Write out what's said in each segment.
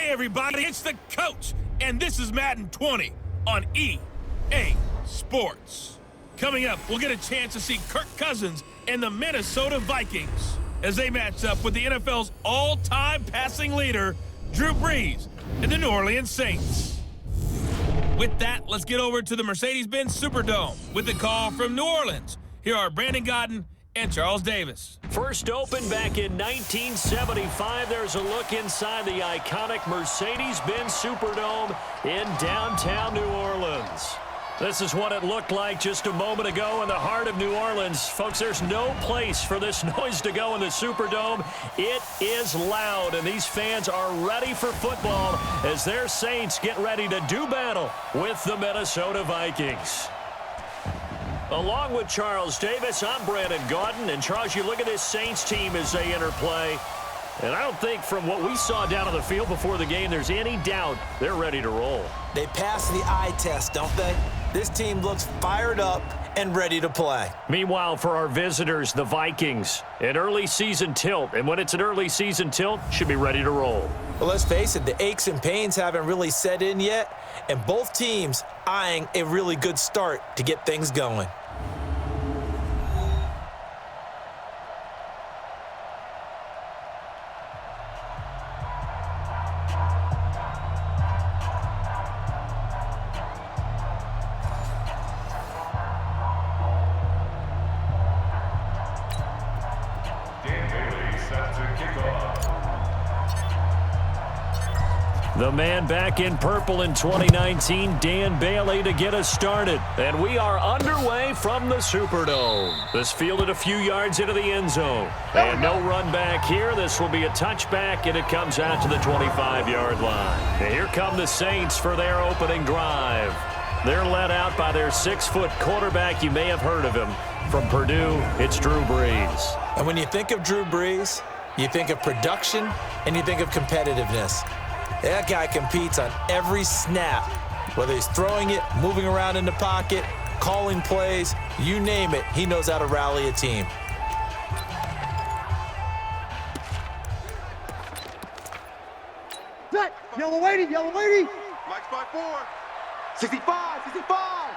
Hey everybody, it's the coach, and this is Madden 20 on EA Sports. Coming up, we'll get a chance to see Kirk Cousins and the Minnesota Vikings as they match up with the NFL's all-time passing leader, Drew Brees, and the New Orleans Saints. With that, let's get over to the Mercedes-Benz Superdome with a call from New Orleans. Here are Brandon Godden and Charles Davis. First opened back in 1975. There's a look inside the iconic Mercedes-Benz Superdome in downtown New Orleans. This is what it looked like just a moment ago in the heart of New Orleans. Folks, there's no place for this noise to go in the Superdome. It is loud, and these fans are ready for football as their Saints get ready to do battle with the Minnesota Vikings. Along with Charles Davis, I'm Brandon Godden. And Charles, you look at this Saints team as they interplay, and I don't think from what we saw down on the field before the game there's any doubt they're ready to roll. They pass the eye test, don't they? This team looks fired up and ready to play. Meanwhile, for our visitors, the Vikings, an early season tilt. And when it's an early season tilt, should be ready to roll. Well, let's face it, the aches and pains haven't really set in yet, and both teams eyeing a really good start to get things going. The man back in purple in 2019, Dan Bailey, to get us started. And we are underway from the Superdome. This fielded a few yards into the end zone. And no run back here. This will be a touchback, and it comes out to the 25-yard line. And here come the Saints for their opening drive. They're led out by their 6-foot quarterback. You may have heard of him. From Purdue, it's Drew Brees. And when you think of Drew Brees, you think of production and you think of competitiveness. That guy competes on every snap, whether he's throwing it, moving around in the pocket, calling plays, you name it, he knows how to rally a team. Set, yellow lady, Mike's by 4, 65, 25.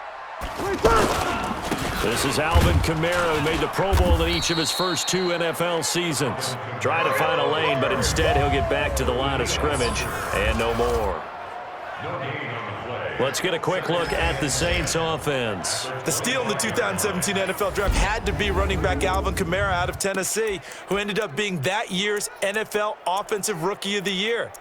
This is Alvin Kamara, who made the Pro Bowl in each of his first 2 NFL seasons. Trying to find a lane, but instead he'll get back to the line of scrimmage and no more. Let's get a quick look at the Saints offense. The steal in the 2017 NFL Draft had to be running back Alvin Kamara out of Tennessee, who ended up being that year's NFL Offensive Rookie of the Year.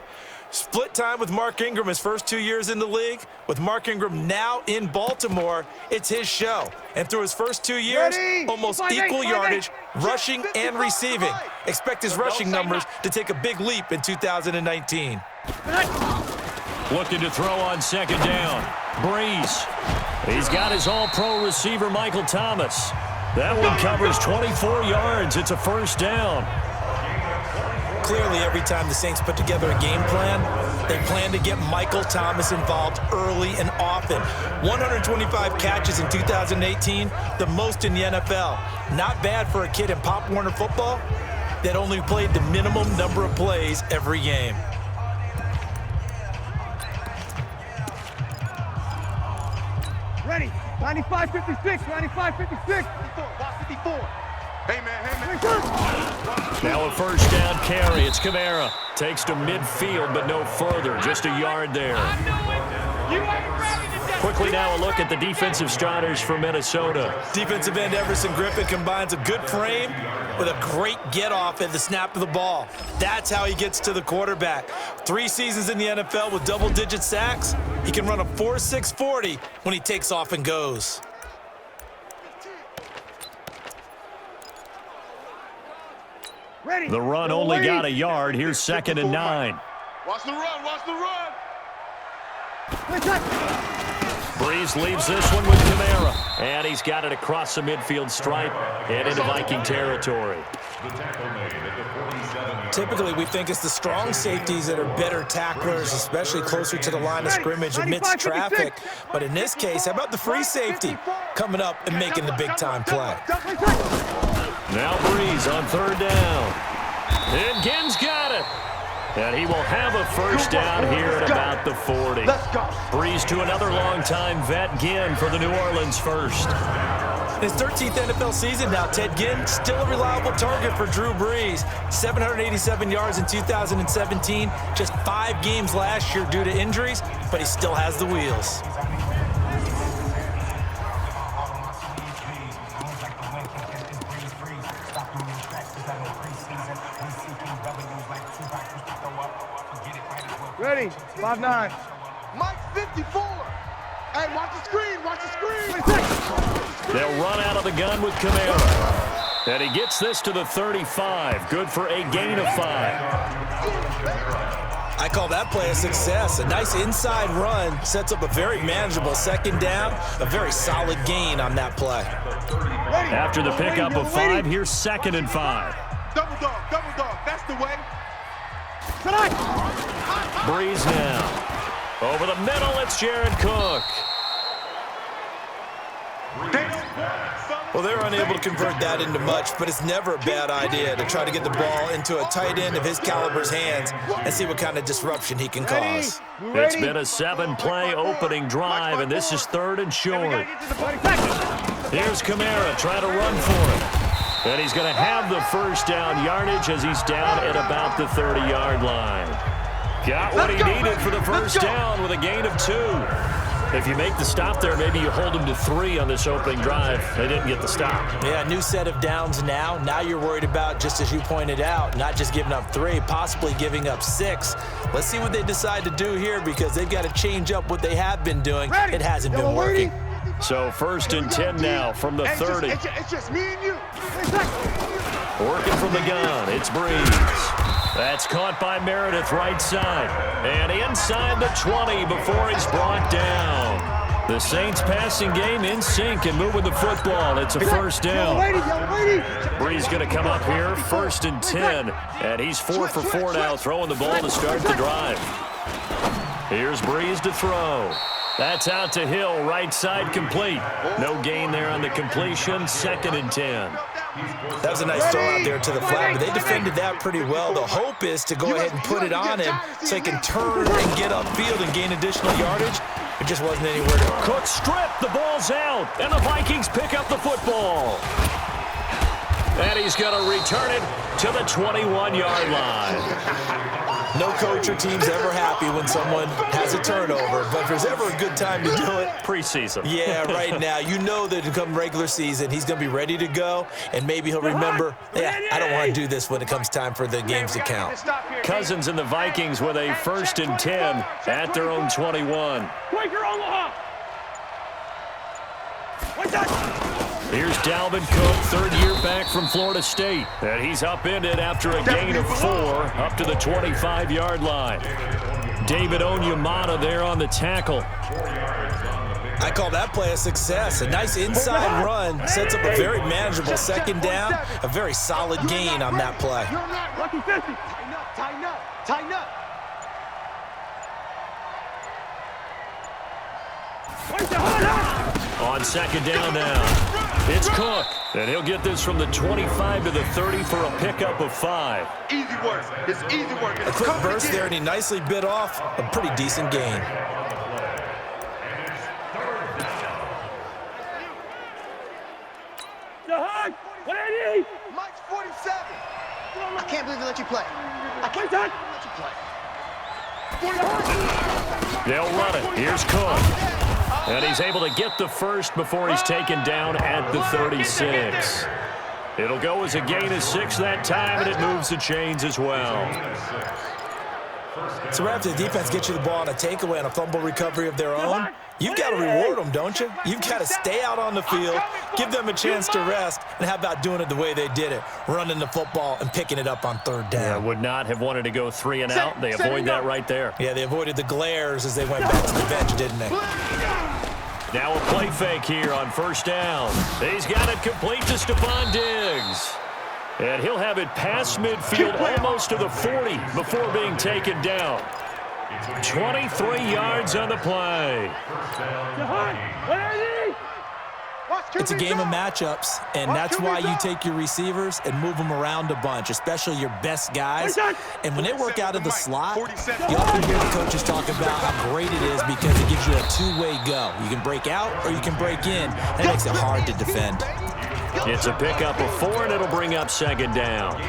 Split time with Mark Ingram his first 2 years in the league. With Mark Ingram now in Baltimore, it's his show. And through his first 2 years, almost equal yardage, rushing and receiving. Expect his rushing numbers to take a big leap in 2019. Looking to throw on second down. Brees. He's got his all-pro receiver, Michael Thomas. That one covers 24 yards. It's a first down. Clearly, every time the Saints put together a game plan, they plan to get Michael Thomas involved early and often. 125 catches in 2018, the most in the NFL. Not bad for a kid in Pop Warner football that only played the minimum number of plays every game. Ready, 95, 56, 95, 56. 54. Hey, man. Now a first down carry. It's Kamara. Takes to midfield, but no further. Just a yard there. Quickly now a look at the defensive starters for Minnesota. Defensive end Everson Griffin combines a good frame with a great get-off at the snap of the ball. That's how he gets to the quarterback. 3 seasons in the NFL with double-digit sacks. He can run a 4.6 40 when he takes off and goes. The run only got a yard. Here's 2nd and 9. Watch the run. Brees leaves this one with Kamara. And he's got it across the midfield stripe and into Viking territory. Typically, we think it's the strong safeties that are better tacklers, especially closer to the line of scrimmage amidst traffic. But in this case, how about the free safety coming up and making the big-time play? Now Brees on 3rd down. And Ginn's got it. And he will have a first down here at about the 40. Breeze to another longtime vet, Ginn, for the New Orleans first. His 13th NFL season now, Ted Ginn, still a reliable target for Drew Brees. 787 yards in 2017, just 5 games last year due to injuries, but he still has the wheels. Ready, 5-9. Mike 54. Hey, watch the screen, watch the screen. They'll run out of the gun with Kamara. And he gets this to the 35. Good for a gain of 5. I call that play a success. A nice inside run sets up a very manageable second down. A very solid gain on that play. After the pickup of 5, here's 2nd and 5. Double dog, that's the way. Breeze now. Over the middle, it's Jared Cook. Well, they're unable to convert that into much, but it's never a bad idea to try to get the ball into a tight end of his caliber's hands and see what kind of disruption he can cause. It's been a 7-play opening drive, and this is 3rd and short. Here's Kamara trying to run for it. And he's going to have the first down yardage as he's down at about the 30-yard line. Got what he needed for the first down with a gain of 2. If you make the stop there, maybe you hold him to 3 on this opening drive. They didn't get the stop. Yeah, new set of downs now. Now you're worried about, just as you pointed out, not just giving up 3, possibly giving up 6. Let's see what they decide to do here because they've got to change up what they have been doing. It hasn't been working. So 1st and 10 now from the 30. It's just me and you. Working from the gun, it's Breeze. That's caught by Meredith right side. And inside the 20 before he's brought down. The Saints passing game in sync and moving the football. It's a first down. Breeze going to come up here, 1st and 10. And he's 4 for 4 now, throwing the ball to start the drive. Here's Breeze to throw. That's out to Hill, right side complete. No gain there on the completion, 2nd and 10. That was a nice throw out there to the flat, but they defended that pretty well. The hope is to go ahead and put it on him so he can turn and get upfield and gain additional yardage. It just wasn't anywhere to go. Cook stripped, the ball's out, and the Vikings pick up the football. And he's going to return it to the 21-yard line. No coach or team's ever happy when someone has a turnover, but if there's ever a good time to do it, preseason. Yeah, right now. You know that come regular season, he's going to be ready to go, and maybe he'll remember, yeah, I don't want to do this when it comes time for the games to count. Cousins and the Vikings with a 1st and 10 at their own 21. Here's Dalvin Cook, 3rd year back from Florida State. And he's upended after a gain of 4 up to the 25-yard line. David Onyemata there on the tackle. I call that play a success. A nice inside run sets up a very manageable second down. A very solid gain on that play. Tighten up, tighten up. On 2nd down now, it's Cook. And he'll get this from the 25 to the 30 for a pickup of 5. Easy work. It's easy work. A quick burst there, and he nicely bit off a pretty decent gain. Mike's 47. I can't believe they let you play. I can't let you play. They'll run it. Here's Cook. And he's able to get the first before he's taken down at the 36. It'll go as a gain of 6 that time, and it moves the chains as well. So right after the defense gets you the ball on a takeaway and a fumble recovery of their own, you've got to reward them, don't you? You've got to stay out on the field, give them a chance to rest, and how about doing it the way they did it, running the football and picking it up on 3rd down. Yeah, would not have wanted to go 3 and out. They avoid that right there. Yeah, they avoided the glares as they went back to the bench, didn't they? Now a play fake here on 1st down. He's got it complete to Stephon Diggs. And he'll have it past midfield almost to the 40 before being taken down. 23 yards on the play. Watch It's a game of matchups, and that's why you take your receivers and move them around a bunch, especially your best guys. And when they work out of the slot, you often hear the coaches talk about how great it is because it gives you a two-way go. You can break out or you can break in. That makes it hard to defend. It's a pickup of 4, and it'll bring up second down.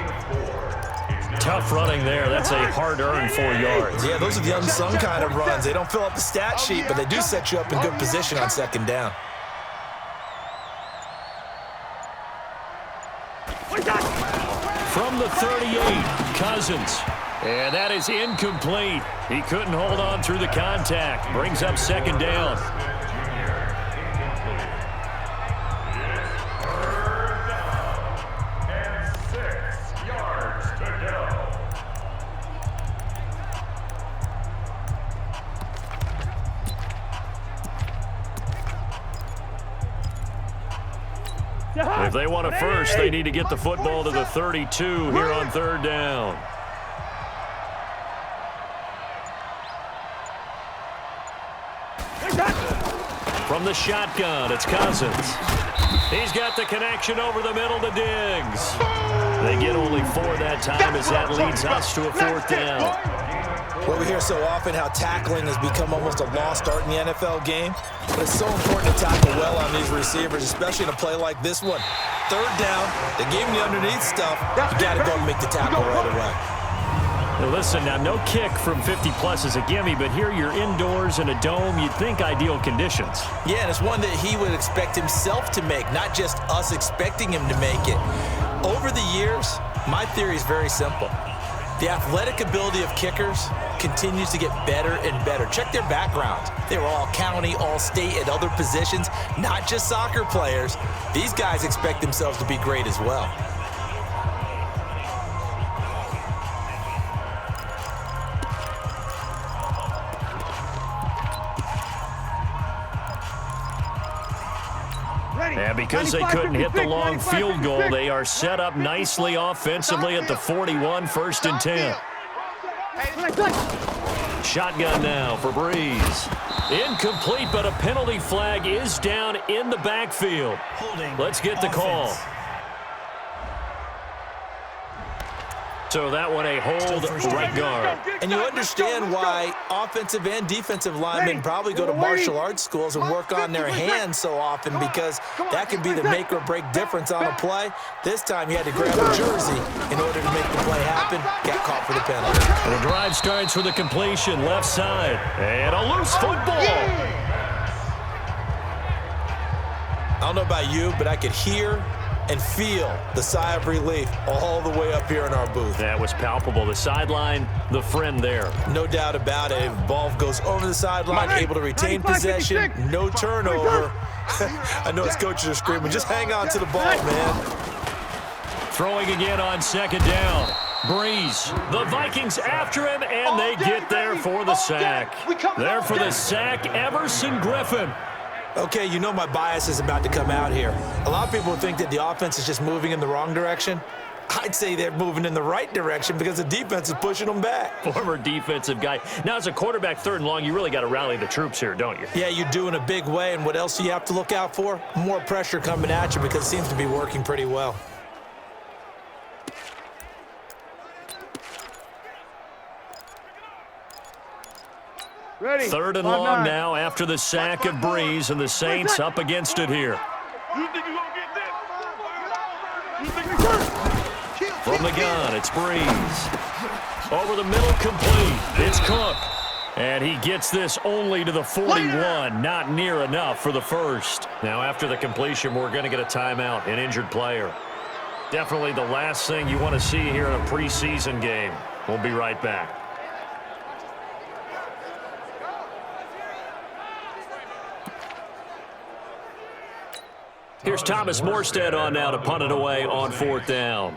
Tough running there. That's a hard-earned 4 yards. Yeah, those are the unsung kind of runs. They don't fill up the stat sheet, but they do set you up in good position on second down. From the 38, Cousins. And that is incomplete. He couldn't hold on through the contact. Brings up second down. If they want a first, they need to get the football to the 32 here on third down. From the shotgun, it's Cousins. He's got the connection over the middle to Diggs. They get only 4 that time as that leads us to a fourth down. Well, we hear so often how tackling has become almost a lost art in the NFL game. But it's so important to tackle well on these receivers, especially in a play like this one. Third down, they gave him the underneath stuff. You got to go and make the tackle right away. Now listen, now no kick from 50-plus is a gimme, but here you're indoors in a dome. You'd think ideal conditions. Yeah, and it's one that he would expect himself to make, not just us expecting him to make it. Over the years, my theory is very simple. The athletic ability of kickers continues to get better and better. Check their backgrounds. They were all county, all state, at other positions, not just soccer players. These guys expect themselves to be great as well. And because they couldn't hit the long field goal, they are set up nicely offensively at the 41, 1st and 10. Shotgun now for Breeze. Incomplete, but a penalty flag is down in the backfield. Let's get the call. So that one a hold right guard. And you understand why offensive and defensive linemen probably go to martial arts schools and work on their hands so often, because that can be the make or break difference on a play. This time he had to grab a jersey in order to make the play happen. Got caught for the penalty. And the drive starts with a completion left side. And a loose football. I don't know about you, but I could hear and feel the sigh of relief all the way up here in our booth. That was palpable. The sideline, the friend there. No doubt about it. If the ball goes over the sideline, able to retain possession, no turnover. I know his coaches are screaming, just hang on to the ball, man. Throwing again on second down. Breeze. The Vikings after him, and they get there for the sack. There for the sack, Everson Griffin. Okay, you know my bias is about to come out here. A lot of people think that the offense is just moving in the wrong direction. I'd say they're moving in the right direction because the defense is pushing them back. Former defensive guy. Now, as a quarterback, 3rd and long, you really got to rally the troops here, don't you? Yeah, you do in a big way. And what else do you have to look out for? More pressure coming at you, because it seems to be working pretty well. Ready. 3rd and long now after the sack of Breeze, and the Saints up against it here. From the gun, it's Breeze. Over the middle, complete. It's Cook. And he gets this only to the 41. Not near enough for the first. Now, after the completion, we're going to get a timeout, an injured player. Definitely the last thing you want to see here in a preseason game. We'll be right back. Here's Thomas Morstead on now to punt it away on 4th down.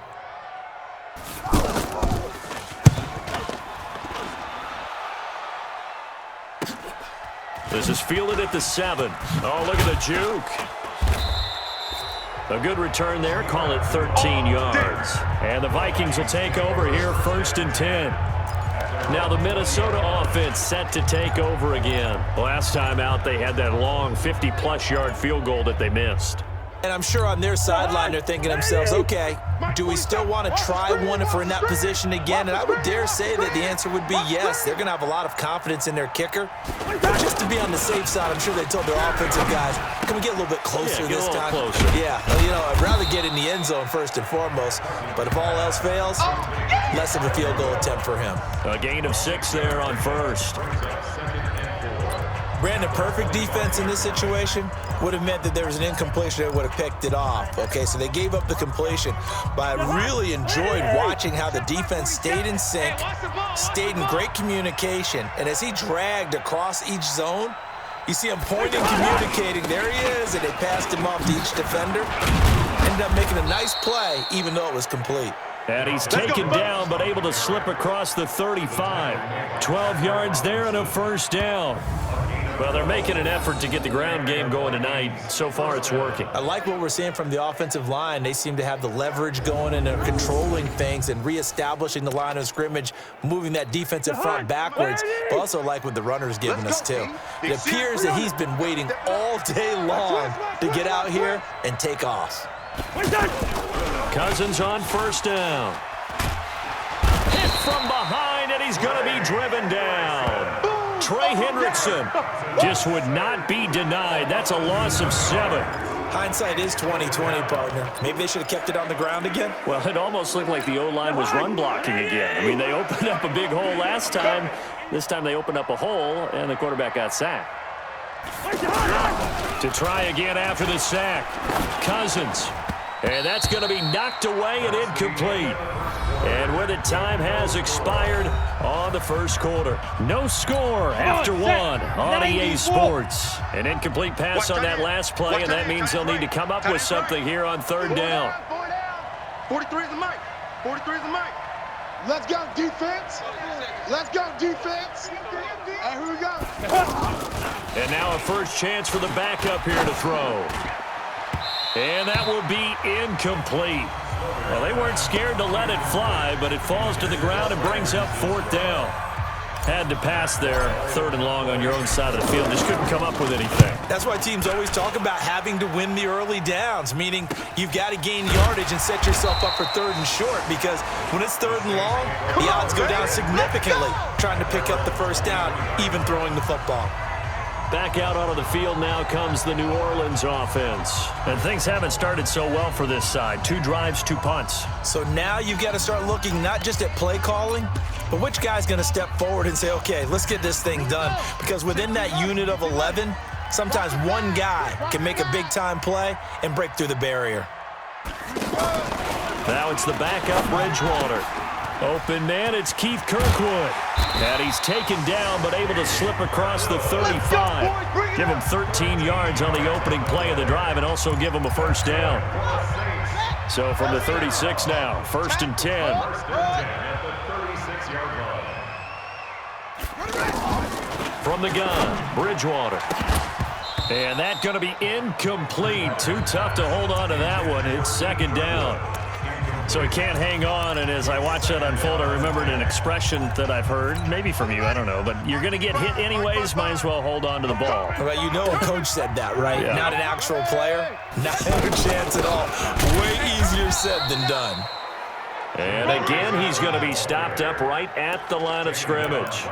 This is fielded at the 7. Oh, look at the juke. A good return there. Call it 13 yards. And the Vikings will take over here 1st and 10. Now the Minnesota offense set to take over again. Last time out, they had that long 50-plus yard field goal that they missed. And I'm sure on their sideline they're thinking to themselves, okay, do we still want to try one if we're in that position again? And I would dare say that the answer would be yes. They're going to have a lot of confidence in their kicker. But just to be on the safe side, I'm sure they told their offensive guys, can we get a little bit closer this time? Closer. Yeah, well, you know, I'd rather get in the end zone first and foremost. But if all else fails, less of a field goal attempt for him. A gain of 6 there on first. Brandon, perfect defense in this situation would have meant that there was an incompletion that would have picked it off. Okay, so they gave up the completion, but I really enjoyed watching how the defense stayed in sync, stayed in great communication, and as he dragged across each zone, you see him pointing, communicating. There he is, and they passed him off to each defender. Ended up making a nice play, even though it was complete. And he's taken down, but able to slip across the 35. 12 yards there and a first down. Well, they're making an effort to get the ground game going tonight. So far, it's working. I like what we're seeing from the offensive line. They seem to have the leverage going, and they're controlling things and reestablishing the line of scrimmage, moving that defensive front backwards. But also like what the runner's giving us, too. It appears that he's been waiting all day long to get out here and take off. Cousins on first down. Hit from behind, and he's going to be driven down. Trey Hendrickson just would not be denied. That's a loss of 7. Hindsight is 20/20, partner. Maybe they should have kept it on the ground again. Well, it almost looked like the O-line was run blocking again. I mean, they opened up a big hole last time. This time they opened up a hole, and the quarterback got sacked. To try again after the sack, Cousins. And that's going to be knocked away and incomplete. And with it, time has expired on the first quarter. No score after 1 on EA Sports. An incomplete pass on that last play, and that means they'll need to come up with something here on third down. 43 is the mic. 43 is the mic. Let's go, defense. Let's go, defense. And here we go. And now a first chance for the backup here to throw. And that will be incomplete. Well, they weren't scared to let it fly, but it falls to the ground and brings up 4th down. Had to pass there, 3rd and long on your own side of the field. Just couldn't come up with anything. That's why teams always talk about having to win the early downs, meaning you've got to gain yardage and set yourself up for 3rd and short, because when it's 3rd and long, the odds go down significantly trying to pick up the first down, even throwing the football. Back out onto the field now comes the New Orleans offense. And things haven't started so well for this side. 2 drives, 2 punts. So now you've got to start looking not just at play calling, but which guy's going to step forward and say, okay, let's get this thing done. Because within that unit of 11, sometimes one guy can make a big-time play and break through the barrier. Now it's the backup Bridgewater. Open man, it's Keith Kirkwood. And he's taken down, but able to slip across the 35. Give him 13 yards on the opening play of the drive and also give him a first down. So from the 36 now, 1st and 10. From the gun, Bridgewater. And that's going to be incomplete. Too tough to hold on to that one. It's 2nd down. So he can't hang on, and as I watch that unfold, I remembered an expression that I've heard, maybe from you, I don't know, but you're going to get hit anyways, might as well hold on to the ball. Well, you know a coach said that, right? Yeah. Not an actual player. Not a chance at all. Way easier said than done. And again, he's going to be stopped up right at the line of scrimmage.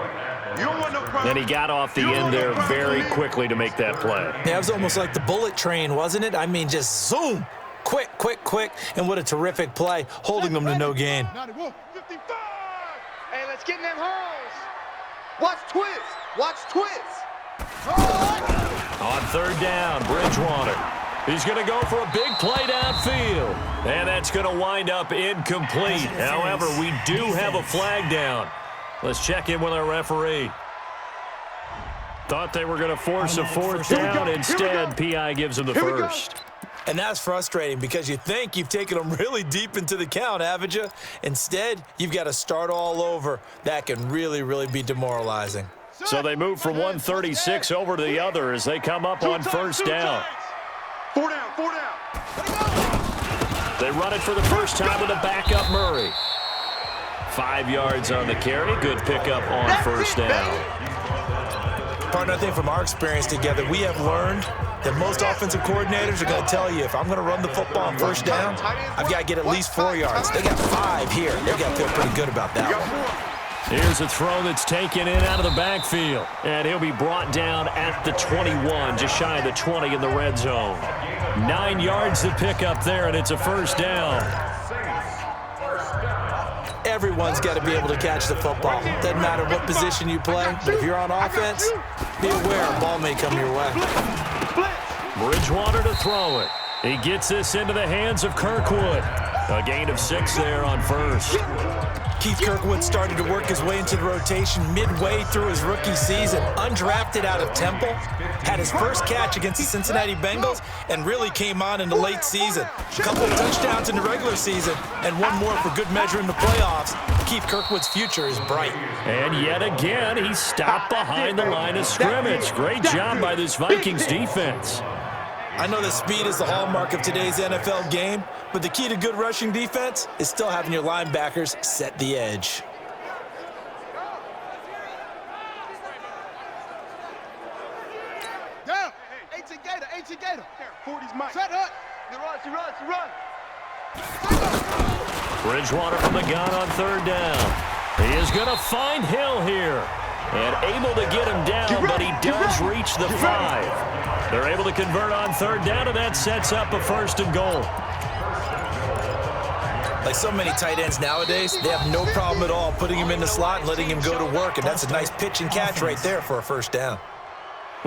And he got off the end there very quickly to make that play. Yeah, it was almost like the bullet train, wasn't it? I mean, just zoom. Quick, quick, quick, and what a terrific play, holding them to no gain. 91, 55. Hey, let's get in them holes. Watch twist. Watch twist. On 3rd down, Bridgewater. He's going to go for a big play downfield. And that's going to wind up incomplete. However, we do have a flag down. Let's check in with our referee. Thought they were going to force a 4th down. Instead, PI gives him the first. And that's frustrating because you think you've taken them really deep into the count, haven't you? Instead, you've got to start all over. That can really, really be demoralizing. So they move from 136 over to the other as they come up on 1st down. 4 down, 4 down. They run it for the first time with a backup Murray. 5 yards on the carry. Good pickup on 1st down. Partner, I think from our experience together, we have learned that most offensive coordinators are going to tell you, if I'm going to run the football on first down, I've got to get at least 4 yards. They got 5 here. They've got to feel pretty good about that one. Here's a throw that's taken in out of the backfield. And he'll be brought down at the 21, just shy of the 20 in the red zone. 9 yards to pick up there, and it's a first down. Everyone's got to be able to catch the football. Doesn't matter what position you play, but if you're on offense, be aware a ball may come your way. Bridgewater to throw it. He gets this into the hands of Kirkwood. A gain of 6 there on first. Keith Kirkwood started to work his way into the rotation midway through his rookie season. Undrafted out of Temple, had his first catch against the Cincinnati Bengals, and really came on in the late season. A couple of touchdowns in the regular season, and one more for good measure in the playoffs. Keith Kirkwood's future is bright. And yet again, he stopped behind the line of scrimmage. Great job by this Vikings defense. I know that speed is the hallmark of today's NFL game, but the key to good rushing defense is still having your linebackers set the edge. Down. 18 Gator. 40's Mike. Set up. He runs. Bridgewater from the gun on third down. He is going to find Hill here. And able to get him down, but he does reach the 5. They're able to convert on third down, and that sets up a first and goal. Like so many tight ends nowadays, they have no problem at all putting him in the slot and letting him go to work, and that's a nice pitch and catch right there for a first down.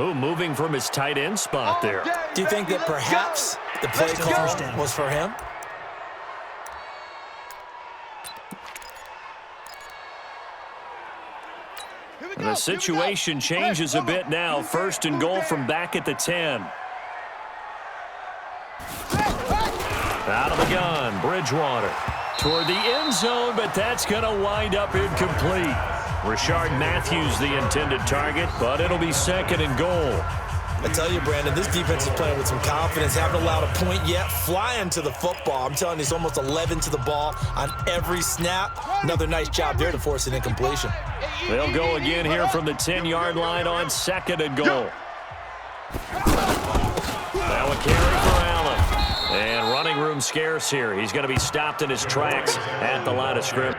Ooh, moving from his tight end spot there. Do you think that perhaps the play call was for him? The situation changes a bit now. First and goal from back at the 10. Out of the gun, Bridgewater toward the end zone, but that's going to wind up incomplete. Rashard Matthews the intended target, but it'll be second and goal. I tell you, Brandon, this defense is playing with some confidence. Haven't allowed a point yet. Flying to the football. I'm telling you, it's almost 11 to the ball on every snap. Another nice job there to force an incompletion. They'll go again here from the 10-yard line on second and goal. Now a carry for Allen. And running room scarce here. He's going to be stopped in his tracks at the line of scrimmage.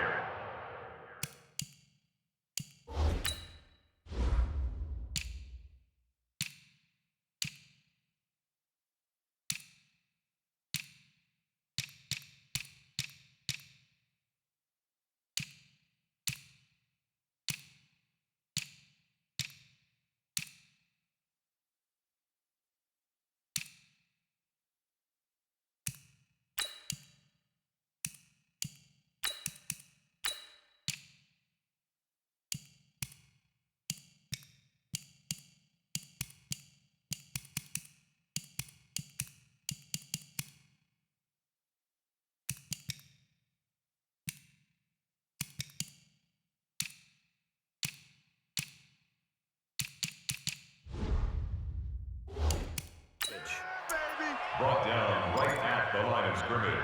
Brought down right at the line of scrimmage.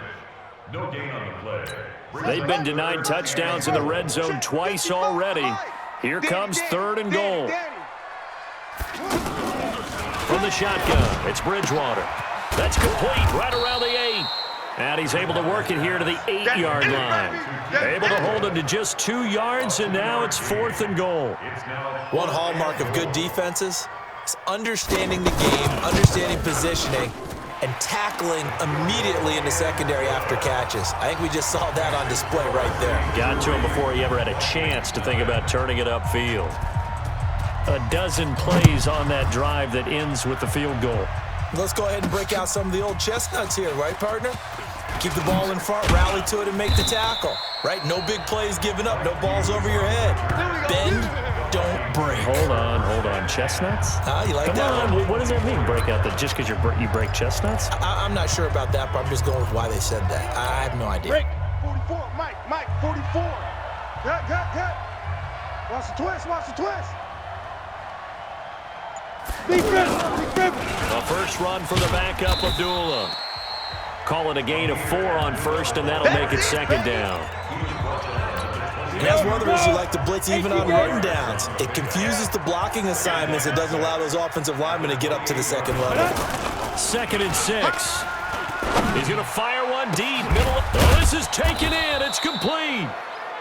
No gain on the play. They've been denied touchdowns in the red zone twice already. Here comes third and goal. From the shotgun, it's Bridgewater. That's complete right around the 8. And he's able to work it here to the 8-yard line. Able to hold him to just 2 yards, and now it's fourth and goal. One hallmark of good defenses is understanding the game, understanding positioning, and tackling immediately in the secondary after catches. I think we just saw that on display right there. Got to him before he ever had a chance to think about turning it upfield. A dozen plays on that drive that ends with the field goal. Let's go ahead and break out some of the old chestnuts here, right, partner? Keep the ball in front, rally to it, and make the tackle, right? No big plays given up, no balls over your head. Bend, don't break. Hold on. Chestnuts? You like that? Come on, what does that mean, break out that just because you break chestnuts? I'm not sure about that, but I'm just going with why they said that. I have no idea. Break. 44, Mike, 44. Gut. Watch the twist. Defense. A first run for the backup, Abdullah. Call it a gain of 4 on first, and that'll make it second down. And as runners who like to blitz even on rundowns, it confuses the blocking assignments. It doesn't allow those offensive linemen to get up to the second level. 2nd and 6. He's going to fire one deep. Middle. Oh, this is taken in. It's complete.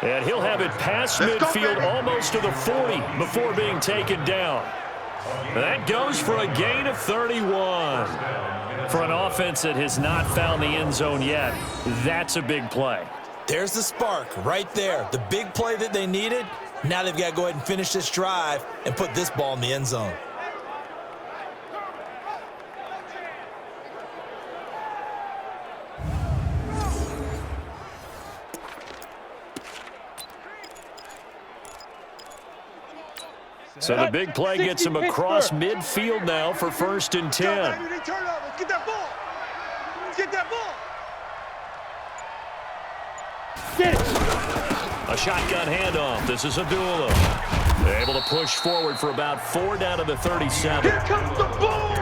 And he'll have it past midfield almost to the 40 before being taken down. That goes for a gain of 31. For an offense that has not found the end zone yet, that's a big play. There's the spark right there. The big play that they needed. Now they've got to go ahead and finish this drive and put this ball in the end zone. So the big play gets him across midfield now for 1st and 10. Get that ball. Get that ball. Get it. A shotgun handoff. This is Abdullah. They're able to push forward for about 4 down to the 37. Here comes the ball.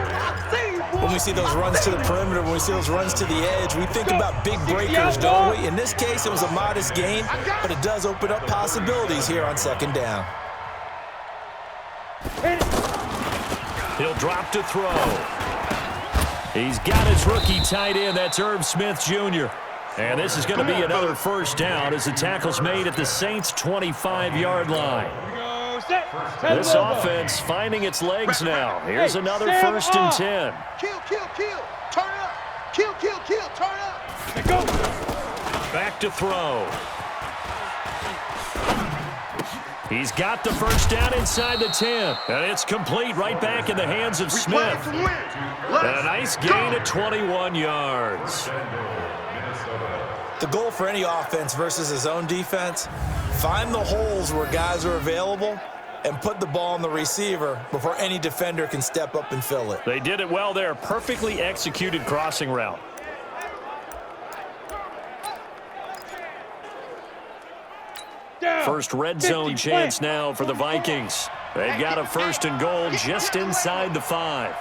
When we see those runs to the perimeter, when we see those runs to the edge, we think about big breakers, don't we? In this case, it was a modest gain, but it does open up possibilities here on 2nd down. He'll drop to throw. He's got his rookie tight end. That's Irv Smith Jr. And this is going to be another 1st down as the tackle's made at the Saints' 25-yard line. This offense finding its legs now. Here's another 1st and 10. Kill. Turn up. Kill. Turn up. Let's go. Back to throw. He's got the 1st down inside the 10. And it's complete right back in the hands of Smith. And a nice gain at 21 yards. The goal for any offense versus his own defense, find the holes where guys are available and put the ball on the receiver before any defender can step up and fill it. They did it well there. Perfectly executed crossing route. First red zone chance now for the Vikings. They've got a 1st and goal just inside the 5.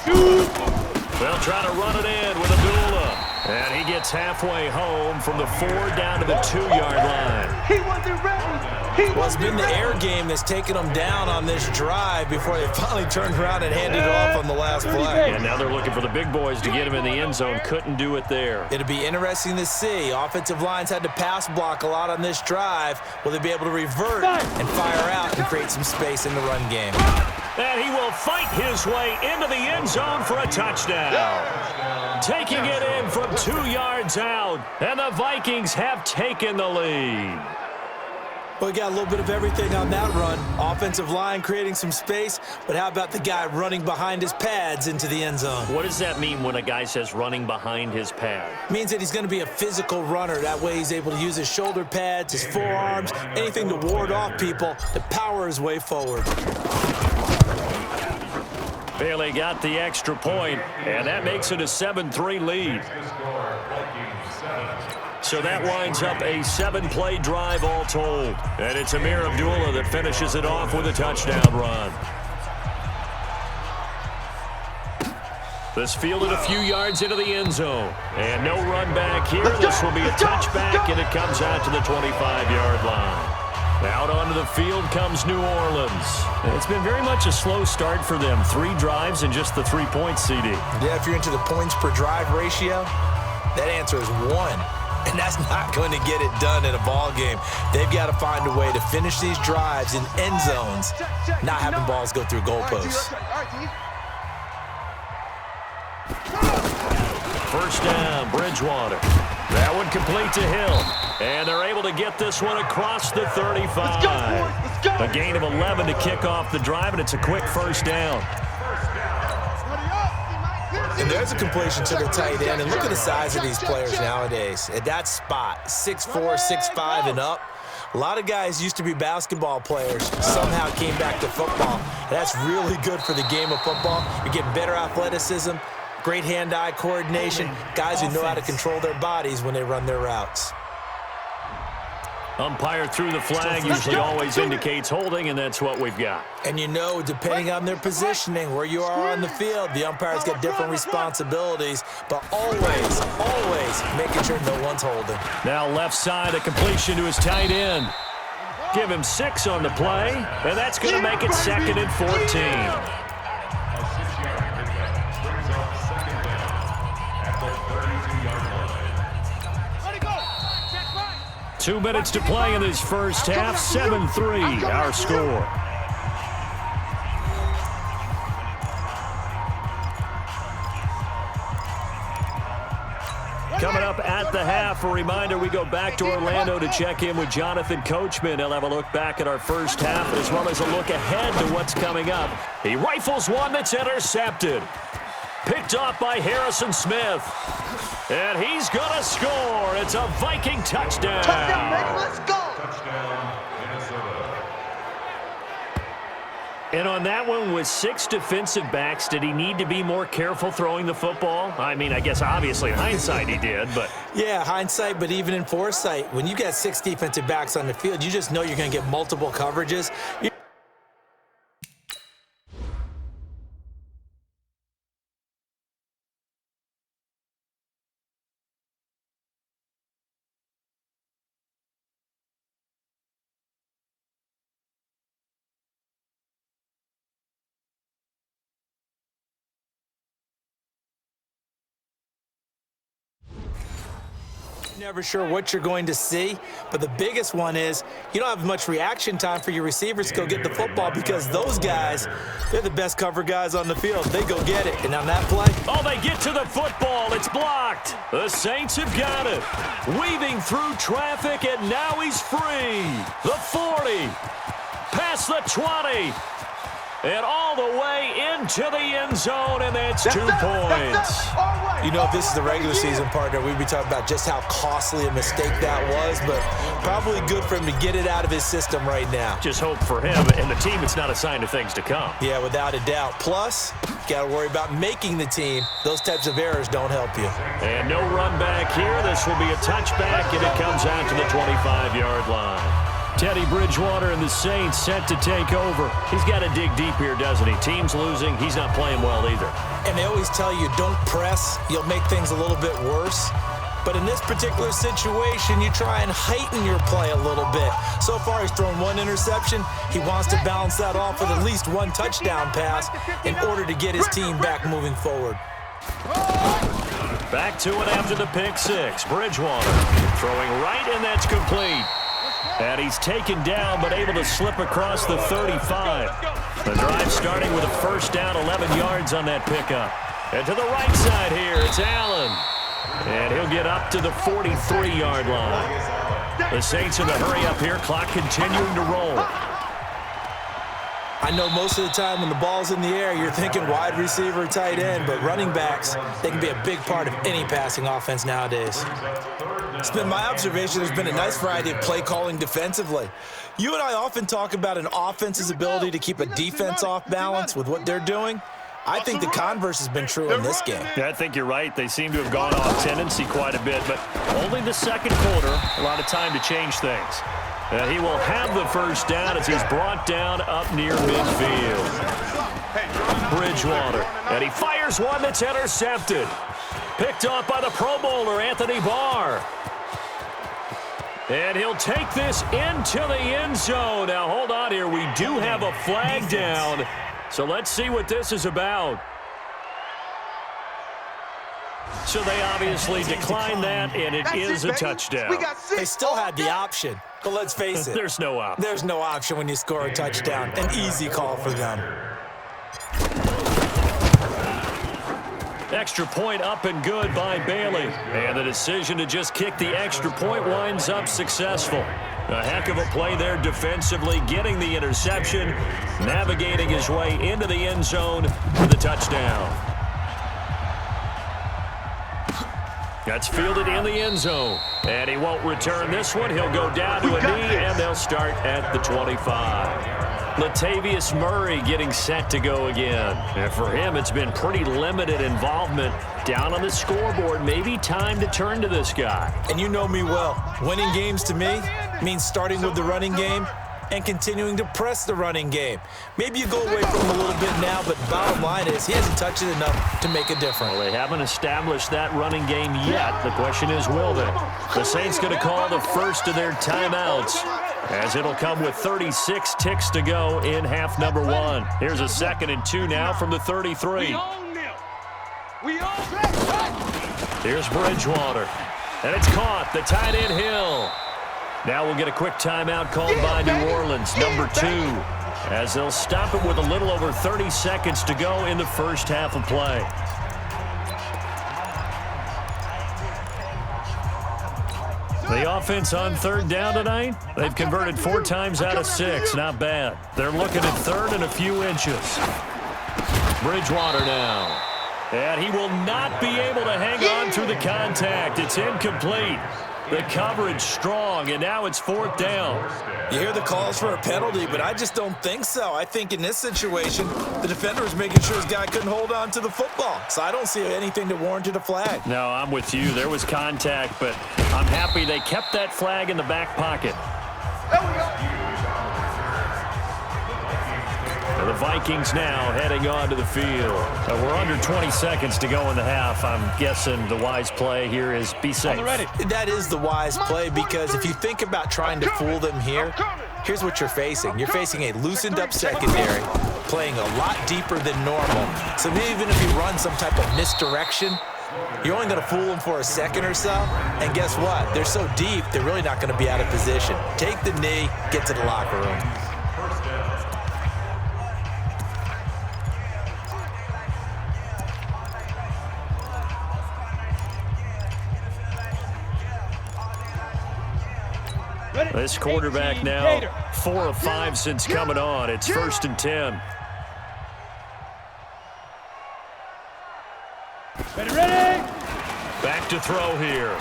They'll try to run it in with Abdullah. And he gets halfway home from the 4 down to the 2-yard line. He wasn't ready. Well, it's been the air game that's taken them down on this drive before they finally turned around and handed it off on the last play. And now they're looking for the big boys to get him in the end zone. Couldn't do it there. It'll be interesting to see. Offensive lines had to pass block a lot on this drive. Will they be able to revert and fire out and create some space in the run game? And he will fight his way into the end zone for a touchdown. Taking it in from 2 yards out. And the Vikings have taken the lead. Well, we got a little bit of everything on that run. Offensive line creating some space, but how about the guy running behind his pads into the end zone? What does that mean when a guy says running behind his pad? It means that he's going to be a physical runner. That way he's able to use his shoulder pads, his forearms, anything to ward off people to power his way forward. Bailey got the extra point, and that makes it a 7-3 lead. So that winds up a 7-play drive all told. And it's Amir Abdullah that finishes it off with a touchdown run. This fielded a few yards into the end zone. And no run back here. This will be a touchback, and it comes out to the 25-yard line. Out onto the field comes New Orleans. It's been very much a slow start for them. 3 drives and just the 3 points, CD. Yeah, if you're into the points per drive ratio, that answer is 1. And that's not going to get it done in a ball game. They've got to find a way to finish these drives in end zones, not having balls go through goalposts. 1st down, Bridgewater. That one complete to Hill. And they're able to get this one across the 35. A gain of 11 to kick off the drive, and it's a quick 1st down. And there's a completion to the tight end. And look at the size of these players nowadays. At that spot, 6'4", 6'5", and up. A lot of guys used to be basketball players, somehow came back to football. And that's really good for the game of football. You're getting better athleticism, great hand-eye coordination, guys who know how to control their bodies when they run their routes. Umpire threw the flag, usually always indicates holding, and that's what we've got. And you know, depending on their positioning, where you are on the field, the umpires get different responsibilities, but always, always making sure no one's holding. Now left side, a completion to his tight end. Give him 6 on the play, and that's going to make it 2nd and 14. A 6-yard pickup brings up 2nd down at the 32-yard line. 2 minutes to play in this first half. 7-3, our score. Coming up at the half, a reminder, we go back to Orlando to check in with Jonathan Coachman. He'll have a look back at our first half as well as a look ahead to what's coming up. He rifles one that's intercepted. Picked off by Harrison Smith. And he's going to score. It's a Viking touchdown. Touchdown, baby, let's go. Touchdown, Minnesota. And on that one, with 6 defensive backs, did he need to be more careful throwing the football? I mean, I guess obviously in hindsight he did, but... Yeah, hindsight, but even in foresight, when you got 6 defensive backs on the field, you just know you're going to get multiple coverages. Never sure what you're going to see, but the biggest one is you don't have much reaction time for your receivers to go get the football because those guys, they're the best cover guys on the field. They go get it, and on that play... Oh, they get to the football. It's blocked. The Saints have got it. Weaving through traffic, and now he's free. The 40, past the 20, and all the way into the end zone, and that's 2 points. You know, if this is the regular season, partner, we'd be talking about just how costly a mistake that was, but probably good for him to get it out of his system right now. Just hope for him and the team it's not a sign of things to come. Yeah, without a doubt. Plus, got to worry about making the team. Those types of errors don't help you. And no run back here. This will be a touchback, and it comes out to the 25-yard line. Teddy Bridgewater and the Saints set to take over. He's got to dig deep here, doesn't he? Team's losing. He's not playing well either. And they always tell you, don't press. You'll make things a little bit worse. But in this particular situation, you try and heighten your play a little bit. So far, he's thrown 1 interception. He wants to balance that off with at least 1 touchdown pass in order to get his team back moving forward. Back to it after the pick 6. Bridgewater throwing right, and that's complete. And he's taken down, but able to slip across the 35. The drive starting with a first down, 11 yards on that pickup. And to the right side here, it's Allen. And he'll get up to the 43-yard line. The Saints in the hurry up here, clock continuing to roll. I know most of the time when the ball's in the air, you're thinking wide receiver, tight end, but running backs, they can be a big part of any passing offense nowadays. It's been my observation there's been a nice variety of play calling defensively. You and I often talk about an offense's ability to keep a defense off balance with what they're doing. I think the converse has been true in this game. Yeah, I think you're right. They seem to have gone off tendency quite a bit, but only the second quarter, a lot of time to change things. He will have the first down as he's brought down up near midfield. Bridgewater, and he fires one that's intercepted. Picked off by the Pro Bowler, Anthony Barr. And he'll take this into the end zone. Now, hold on here. We do have a flag down. So let's see what this is about. So they obviously declined that, and it is a touchdown. They still had the option, but let's face it. There's no option. There's no option when you score a touchdown. An easy call for them. Extra point up and good by Bailey. And the decision to just kick the extra point winds up successful. A heck of a play there defensively, getting the interception, navigating his way into the end zone for the touchdown. That's fielded in the end zone. And he won't return this one. He'll go down to a knee, and they'll start at the 25. Latavius Murray getting set to go again. And for him, it's been pretty limited involvement down on the scoreboard. Maybe time to turn to this guy. And you know me well. Winning games to me means starting with the running game and continuing to press the running game. Maybe you go away from him a little bit now, but bottom line is he hasn't touched it enough to make a difference. Well, they haven't established that running game yet. The question is, will they? The Saints going to call the first of their timeouts, as it'll come with 36 ticks to go in half number one. Here's a 2nd and 2 now from the 33. Here's Bridgewater. And it's caught. The tight end Hill. Now we'll get a quick timeout called by New Orleans, number 2, as they'll stop it with a little over 30 seconds to go in the first half of play. The offense on 3rd down tonight, they've converted 4 times out of 6. Not bad. They're looking at 3rd and a few inches. Bridgewater now. And he will not be able to hang on through the contact. It's incomplete. The coverage strong, and now it's 4th down. You hear the calls for a penalty, but I just don't think so. I think in this situation, the defender was making sure his guy couldn't hold on to the football. So I don't see anything that warranted a flag. No, I'm with you. There was contact, but I'm happy they kept that flag in the back pocket. The Vikings now heading onto the field. We're under 20 seconds to go in the half. I'm guessing the wise play here is be safe. That is the wise play, because if you think about trying to fool them here, here's what you're facing. You're facing a loosened up secondary, playing a lot deeper than normal. So even if you run some type of misdirection, you're only going to fool them for a second or so. And guess what? They're so deep, they're really not going to be out of position. Take the knee, get to the locker room. This quarterback now 4 of 5 since coming on. It's 1st and 10. Ready? Back to throw here.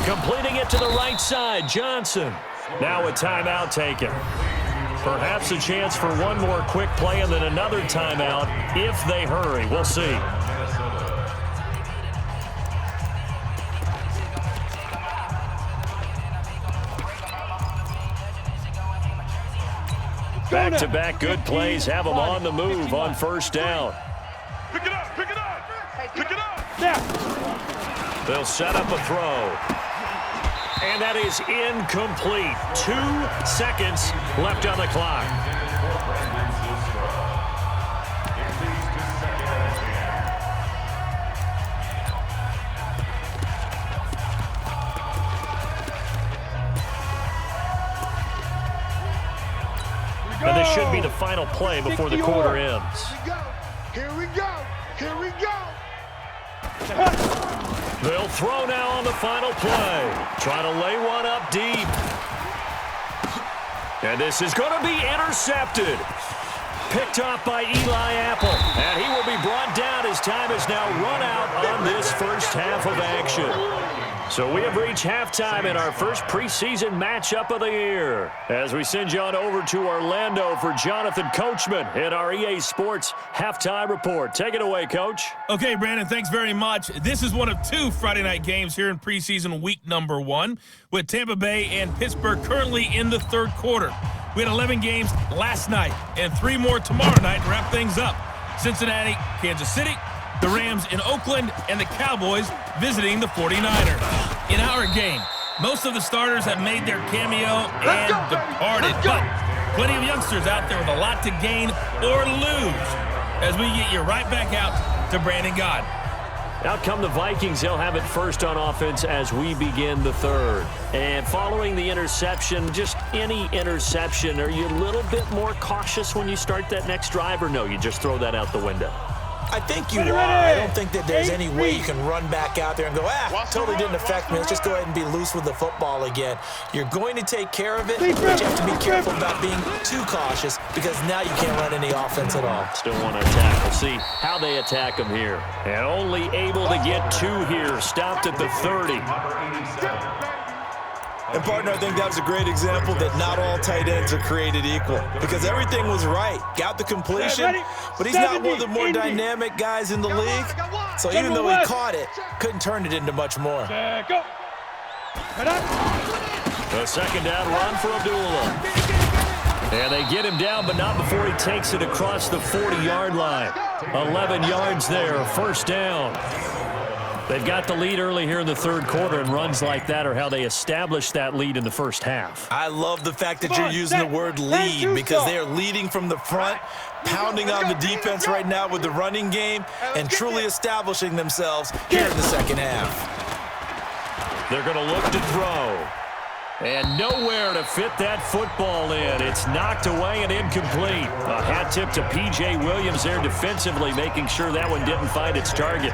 Completing it to the right side, Johnson. Now a timeout taken. Perhaps a chance for one more quick play and then another timeout if they hurry. We'll see. Back-to-back good plays have them on the move on 1st down. Pick it up, pick it up, pick it up. Yeah. They'll set up a throw. And that is incomplete. 2 seconds left on the clock. And this should be the final play before the quarter ends. Here we go. Here we go. They'll throw now on the final play. Trying to lay one up deep. And this is going to be intercepted. Picked off by Eli Apple. And he will be brought down as time is now run out on this first half of action. So we have reached halftime in our first preseason matchup of the year. As we send you on over to Orlando for Jonathan Coachman in our EA Sports Halftime Report. Take it away, Coach. Okay, Brandon, thanks very much. This is one of 2 Friday night games here in preseason week number 1, with Tampa Bay and Pittsburgh currently in the 3rd quarter. We had 11 games last night and 3 more tomorrow night to wrap things up. Cincinnati, Kansas City, the Rams in Oakland, and the Cowboys visiting the 49ers. In our game, most of the starters have made their cameo and departed, but plenty of youngsters out there with a lot to gain or lose as we get you right back out to Brandon God. Out come the Vikings. They'll have it first on offense as we begin the 3rd. And following the interception, just any interception, are you a little bit more cautious when you start that next drive, or no, you just throw that out the window? I think you are. I don't think that there's any way you can run back out there and go, totally didn't affect me. Let's just go ahead and be loose with the football again. You're going to take care of it, but you have to be careful about being too cautious, because now you can't run any offense at all. Still want to attack. We'll see how they attack them here. And only able to get 2 here. Stopped at the 30. And, partner, I think that was a great example that not all tight ends are created equal because everything was right. Got the completion, but he's not one of the more dynamic guys in the league. So even though he caught it, couldn't turn it into much more. The second down run for Abdullah. And they get him down, but not before he takes it across the 40-yard line. 11 yards there, first down. They've got the lead early here in the third quarter, and runs like that are how they establish that lead in the first half. I love the fact that you're using the word lead because they're leading from the front, pounding on the defense right now with the running game, and truly establishing themselves here in the second half. They're going to look to throw. And nowhere to fit that football in. It's knocked away and incomplete. A hat tip to P.J. Williams there defensively, making sure that one didn't find its target.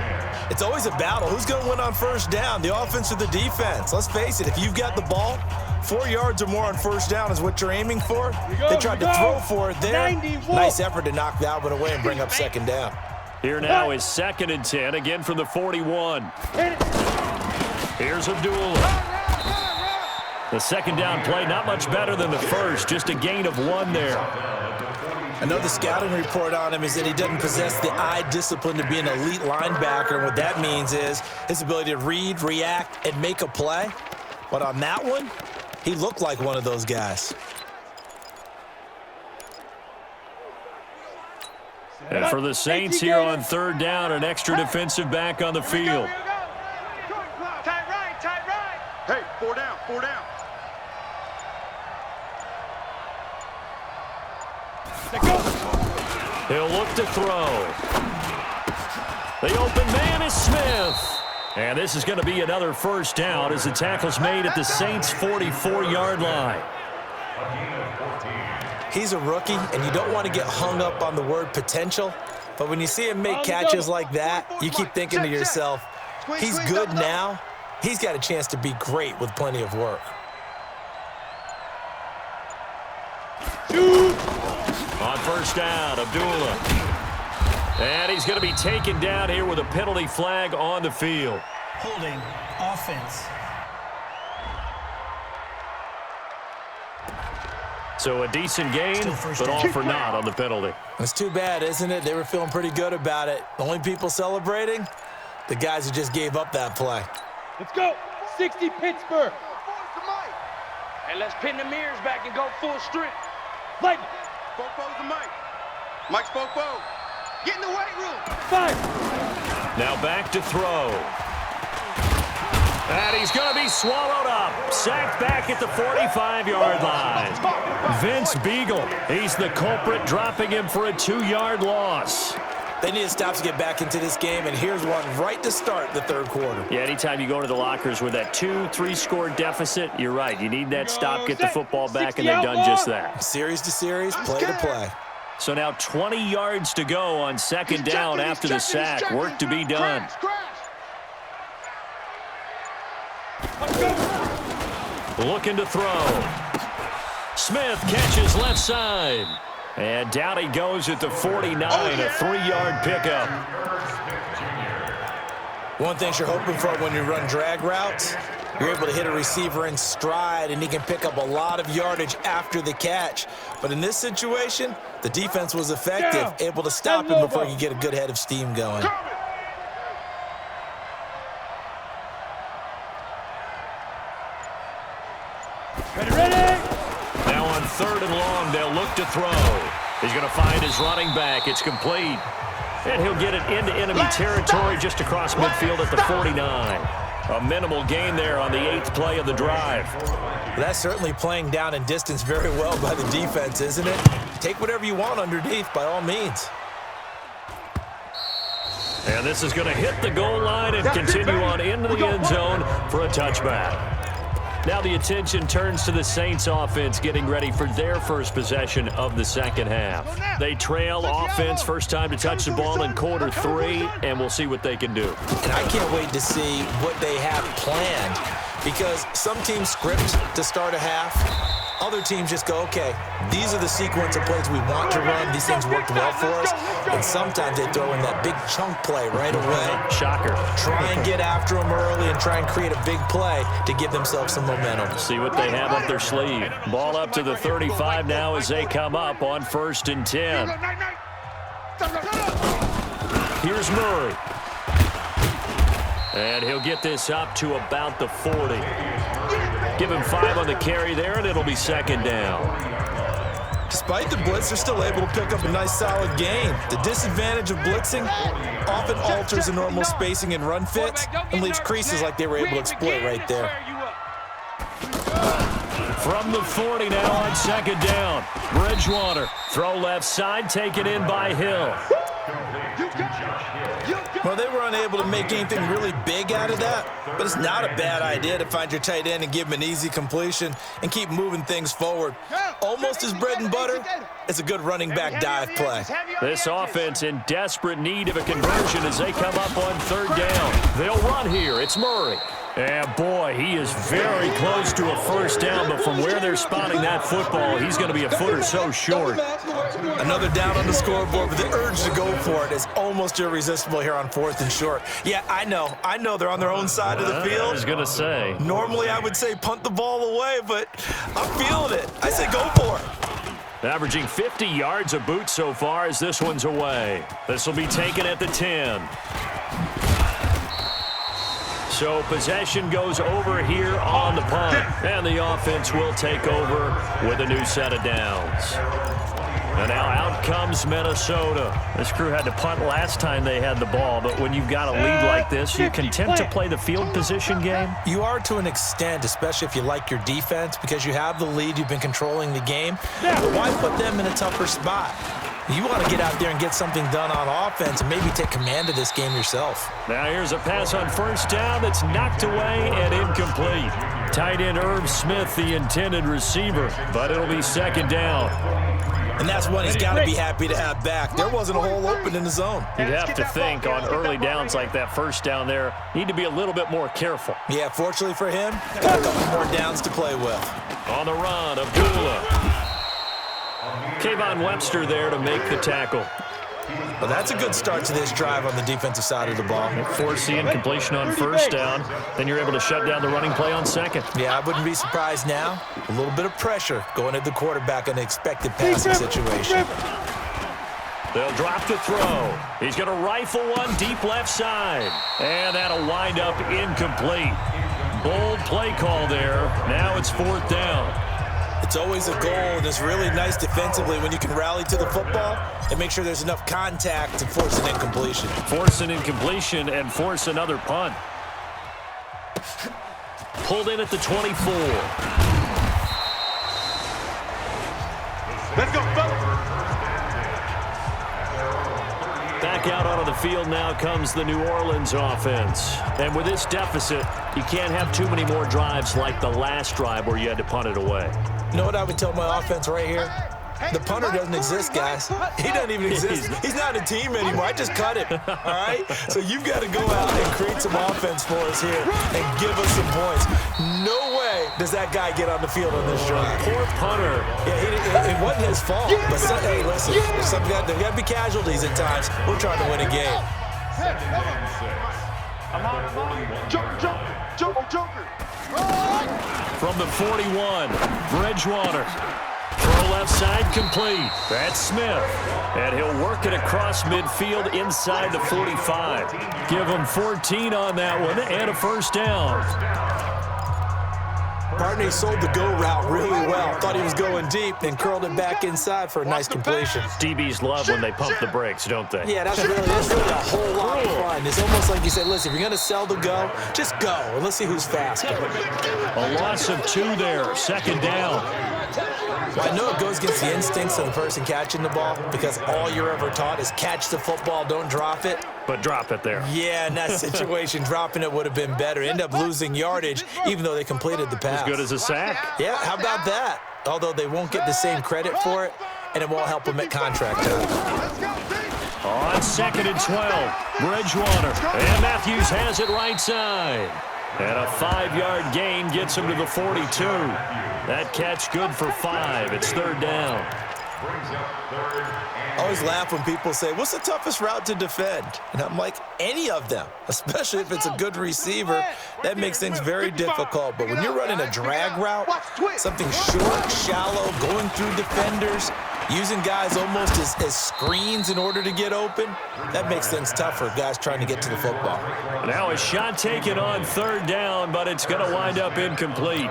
It's always a battle. Who's going to win on first down, the offense or the defense? Let's face it, if you've got the ball, 4 yards or more on first down is what you're aiming for. They tried to throw for it there. Nice effort to knock that one away and bring up second down. Here now is 2nd and 10, again from the 41. Here's Abdullah. The second down play, not much better than the first, just a gain of 1 there. Another scouting report on him is that he doesn't possess the eye discipline to be an elite linebacker. And what that means is his ability to read, react, and make a play. But on that one, he looked like one of those guys. And for the Saints here on 3rd down, an extra defensive back on the field. Tight right. Hey, 4 down. He'll look to throw. The open man is Smith. And this is going to be another first down as the tackle's made at the Saints' 44-yard line. He's a rookie, and you don't want to get hung up on the word potential. But when you see him make catches like that, you keep thinking to yourself, he's good now. He's got a chance to be great with plenty of work. On first down, Abdullah. And he's going to be taken down here with a penalty flag on the field. Holding offense. So a decent gain, but all for naught on the penalty. It's too bad, isn't it? They were feeling pretty good about it. The only people celebrating, the guys who just gave up that play. Let's go. 60 Pittsburgh. And let's pin the mirrors back and go full strength. Lightning. Spoke to Mike. Mike spoke. Get in the weight room. 5. Now back to throw. And he's going to be swallowed up. Sacked back at the 45-yard line. Vince Beagle, he's the culprit, dropping him for a 2-yard loss. They need to stop to get back into this game, and here's one right to start the third quarter. Yeah, anytime you go into the lockers with that 2-3-score deficit, you're right. You need that stop, get the football back, and they've done just that. Series to series, play to play. So now 20 yards to go on second down after the sack. Work to be done. Looking to throw. Smith catches left side. And down he goes at the 49, a 3-yard pickup. One thing you're hoping for when you run drag routes, you're able to hit a receiver in stride, and he can pick up a lot of yardage after the catch. But in this situation, the defense was effective, able to stop him before he could get a good head of steam going. Ready. Now on 3rd and long, they'll look to throw. He's going to find his running back. It's complete. And he'll get it into enemy territory just across midfield at the 49. A minimal gain there on the 8th play of the drive. That's certainly playing down in distance very well by the defense, isn't it? Take whatever you want underneath by all means. And this is going to hit the goal line and continue on into the end zone for a touchback. Now the attention turns to the Saints offense getting ready for their first possession of the second half. They trail offense, first time to touch the ball in quarter 3, and we'll see what they can do. And I can't wait to see what they have planned, because some teams script to start a half, Other teams just go, okay, these are the sequence of plays we want to run. These things worked well for us. And sometimes they throw in that big chunk play right away. Shocker. Try and get after them early and try and create a big play to give themselves some momentum. See what they have up their sleeve. Ball up to the 35 now as they come up on 1st and 10. Here's Murray. And he'll get this up to about the 40. Give him 5 on the carry there, and it'll be 2nd down. Despite the blitz, they're still able to pick up a nice, solid gain. The disadvantage of blitzing often alters the normal spacing and run fits and leaves creases like they were able to exploit right there. From the 40 now on 2nd down. Bridgewater. Throw left side, taken in by Hill. Well, they were unable to make anything really big out of that, but it's not a bad idea to find your tight end and give him an easy completion and keep moving things forward. Almost his bread and butter. It's a good running back dive play. This offense in desperate need of a conversion as they come up on 3rd down. They'll run here. It's Murray. And boy, he is very close to a 1st down, but from where they're spotting that football, he's going to be a foot or so short. Another down on the scoreboard, but the urge to go for it is almost irresistible here on 4th and short. Yeah, I know they're on their own side of the field. I was going to say. Normally I would say punt the ball away, but I'm feeling it. I say go for it. Averaging 50 yards a boot so far as this one's away. This will be taken at the 10. So possession goes over here on the punt. And the offense will take over with a new set of downs. And now out comes Minnesota. This crew had to punt last time they had the ball, but when you've got a lead like this, you content to play the field position game? You are to an extent, especially if you like your defense, because you have the lead, you've been controlling the game. Why put them in a tougher spot? You want to get out there and get something done on offense and maybe take command of this game yourself. Now here's a pass on 1st down that's knocked away and incomplete. Tight end Irv Smith, the intended receiver, but it'll be 2nd down. And that's one he's got to be happy to have back. There wasn't a hole open in the zone. You'd have to think on early downs like that 1st down there, need to be a little bit more careful. Yeah, fortunately for him, got a couple more downs to play with. On the run, Abdullah. Kayvon Webster there to make the tackle. Well, that's a good start to this drive on the defensive side of the ball. Force the incompletion on 1st down. Then you're able to shut down the running play on 2nd. Yeah, I wouldn't be surprised now. A little bit of pressure going at the quarterback in an expected passing situation. They'll drop the throw. He's going to rifle one deep left side. And that'll wind up incomplete. Bold play call there. Now it's 4th down. It's always a goal, and it's really nice defensively when you can rally to the football and make sure there's enough contact to force an incompletion. Force an incompletion and force another punt. Pulled in at the 24. Let's go, fellas. Back out onto the field now comes the New Orleans offense. And with this deficit, you can't have too many more drives like the last drive where you had to punt it away. You know what I would tell my offense right here? The punter doesn't exist, guys. He doesn't even exist. He's not a team anymore. I just cut him, all right? So you've got to go out and create some offense for us here and give us some points. No way does that guy get on the field on this drive. Poor punter. Yeah, it wasn't his fault. But hey, listen, there's there got to be casualties at times. We're trying to win a game. Joker. From the 41, Bridgewater. Throw left side complete. That's Smith. And he'll work it across midfield inside the 45. Give him 14 on that one and a 1st down. Barney sold the go route really well. Thought he was going deep, then curled it back inside for a nice completion. DBs love when they pump the brakes, don't they? Yeah, that's really a whole lot of fun. It's almost like you said, listen, if you're going to sell the go, just go, and let's see who's faster. A loss of 2 there, 2nd down. Well, I know it goes against the instincts of the person catching the ball because all you're ever taught is catch the football, don't drop it. But drop it there. Yeah, in that situation, dropping it would have been better. End up losing yardage, even though they completed the pass. As good as a sack. Yeah, how about that? Although they won't get the same credit for it, and it won't help them at contract time. On 2nd and 12, Bridgewater. And Matthews has it right side. And a 5-yard gain gets him to the 42. That catch good for 5. It's third down. I always laugh when people say, what's the toughest route to defend? And I'm like, any of them, especially if it's a good receiver. That makes things very difficult. But when you're running a drag route, something short, shallow, going through defenders, using guys almost as screens in order to get open, that makes things tough for guys trying to get to the football. Now a shot taken on third down, but it's going to wind up incomplete.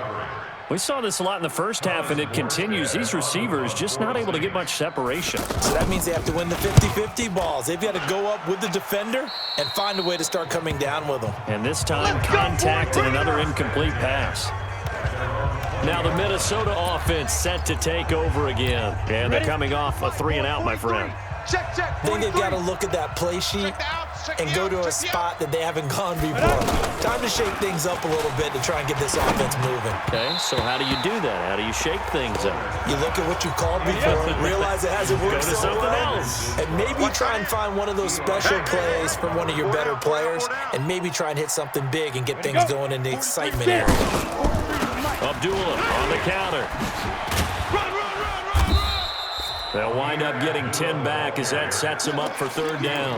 We saw this a lot in the first half, and it continues. These receivers just not able to get much separation. So that means they have to win the 50-50 balls. They've got to go up with the defender and find a way to start coming down with them. And this time, contact and another incomplete pass. Now the Minnesota offense set to take over again. And they're coming off a 3-and-out, my friend. I think they've got to look at that play sheet and go to a spot that they haven't gone before. Time to shake things up a little bit to try and get this offense moving. Okay, so how do you do that? How do you shake things up? You look at what you called before, realize it hasn't worked Go to so something well, else. and maybe try and find one of those special plays from one of your better players, and maybe try and hit something big and get things going in the excitement area. Abdullah on the counter. They'll wind up getting 10 back as that sets them up for third down.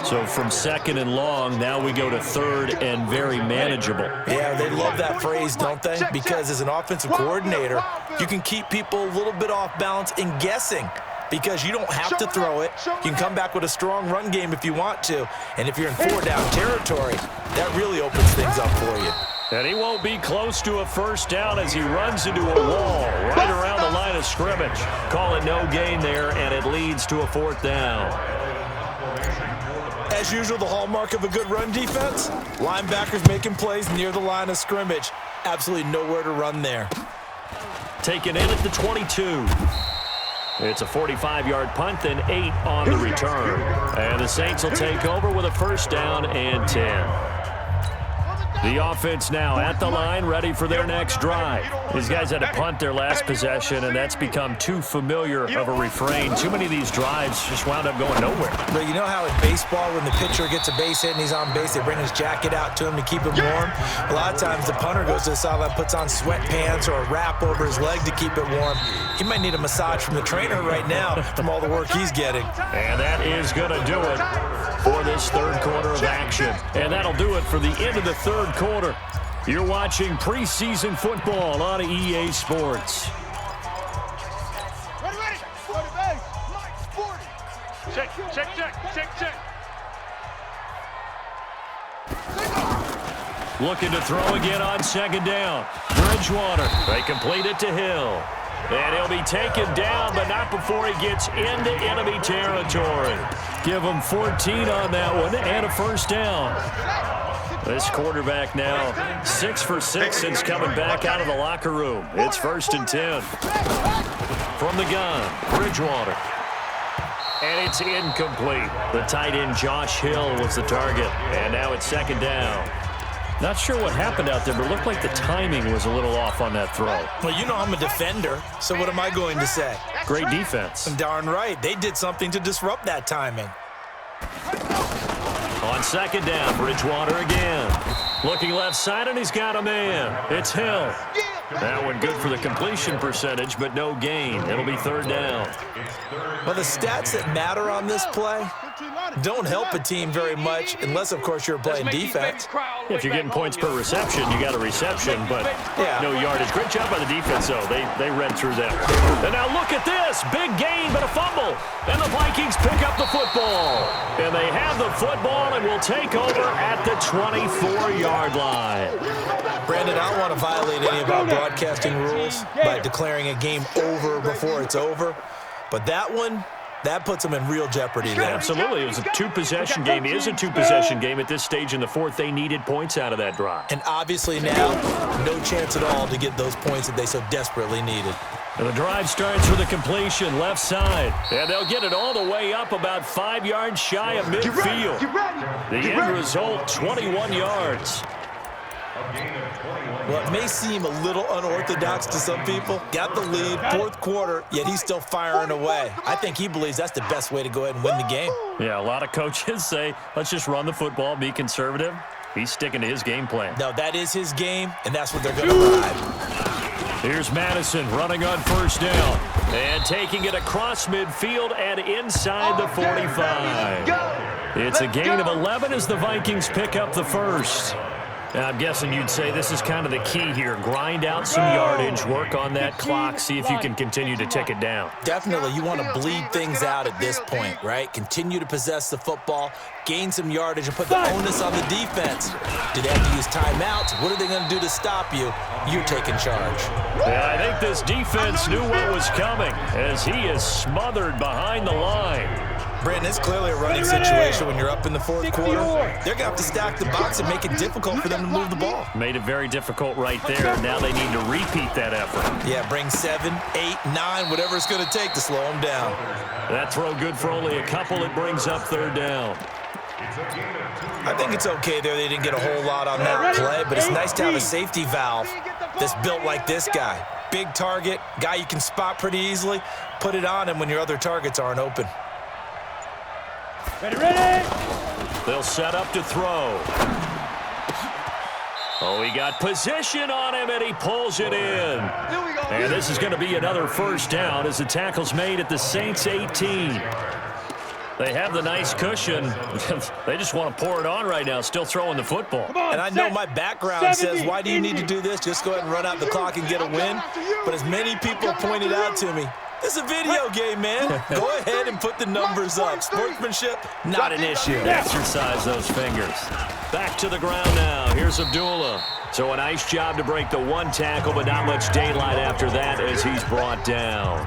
So from second and long, now we go to third and very manageable. Yeah, they love that phrase, don't they? Because as an offensive coordinator, you can keep people a little bit off balance and guessing because you don't have to throw it. You can come back with a strong run game if you want to. And if you're in 4-down territory, that really opens things up for you. And he won't be close to a first down as he runs into a wall right around the line of scrimmage. Call it no gain there, and it leads to a fourth down. As usual, the hallmark of a good run defense, linebackers making plays near the line of scrimmage. Absolutely nowhere to run there. Taken in at the 22. It's a 45-yard punt, then 8 on the return. And the Saints will take over with a first down and 10. The offense now at the line, ready for their next drive. These guys had to punt their last possession, and that's become too familiar of a refrain. Too many of these drives just wound up going nowhere. But you know how in baseball, when the pitcher gets a base hit and he's on base, they bring his jacket out to him to keep him warm? A lot of times the punter goes to the sideline, puts on sweatpants or a wrap over his leg to keep it warm. He might need a massage from the trainer right now from all the work he's getting. And that is going to do it for this third quarter of action. And that'll do it for the end of the third quarter. You're watching preseason football on EA Sports. Ready. Check. Looking to throw again on second down. Bridgewater. They complete it to Hill. And he'll be taken down, but not before he gets into enemy territory. Give him 14 on that one and a first down. This quarterback now 6 for 6 since coming back out of the locker room. It's 1st and 10. From the gun, Bridgewater. And it's incomplete. The tight end Josh Hill was the target. And now it's second down. Not sure what happened out there, but it looked like the timing was a little off on that throw. Well, you know I'm a defender, so what am I going to say? Great defense. Darn right. They did something to disrupt that timing. On second down, Bridgewater again. Looking left side, and he's got a man. It's Hill. That one good for the completion percentage, but no gain. It'll be third down. Well, the stats that matter on this play don't help a team very much unless, of course, you're playing defense. If you're getting points per reception, you got a reception, but no yardage. Great job by the defense, though. They read through that. And now look at this. Big gain, but a fumble. And the Vikings pick up the football. And they have the football and will take over at the 24-yard line. Brandon, I don't want to violate any of our broadcasting rules by declaring a game over before it's over. But that one, that puts them in real jeopardy there. Absolutely. It was a two-possession game. It is a two-possession game at this stage in the fourth. They needed points out of that drive. And obviously now, no chance at all to get those points that they so desperately needed. And the drive starts with a completion left side. And they'll get it all the way up about 5 yards shy of midfield. The end result, 21 yards. Well, it may seem a little unorthodox to some people. Got the lead, fourth quarter, yet he's still firing away. I think he believes that's the best way to go ahead and win the game. Yeah, a lot of coaches say, let's just run the football, be conservative. He's sticking to his game plan. No, that is his game, and that's what they're going to ride. Here's Madison running on first down. And taking it across midfield and inside the 45. It's a gain of 11 as the Vikings pick up the first. Now, I'm guessing you'd say this is kind of the key here. Grind out some yardage, work on that clock, see if you can continue to tick it down. Definitely, you want to bleed things out at this point, right? Continue to possess the football, gain some yardage, and put the onus on the defense. Do they have to use timeouts? What are they going to do to stop you? You're taking charge. Yeah, I think this defense knew what was coming as he is smothered behind the line. Brandon, it's clearly a running situation when you're up in the fourth quarter. They're going to have to stack the box and make it difficult for them to move the ball. Made it very difficult right there. Now they need to repeat that effort. Yeah, bring 7, 8, 9, whatever it's going to take to slow them down. That throw good for only a couple. It brings up third down. I think it's okay there. They didn't get a whole lot on that play, but it's nice to have a safety valve that's built like this guy. Big target, guy you can spot pretty easily. Put it on him when your other targets aren't open. Ready. They'll set up to throw. Oh, he got position on him, and he pulls it in. And this is going to be another first down as the tackle's made at the Saints' 18. They have the nice cushion. They just want to pour it on right now, still throwing the football. And I know my background says, why do you need to do this? Just go ahead and run out the clock and get a win. But as many people pointed out to me, this is a video game, man. Go ahead and put the numbers up. Sportsmanship, not an issue. Exercise those fingers. Back to the ground now. Here's Abdullah. So a nice job to break the one tackle, but not much daylight after that as he's brought down.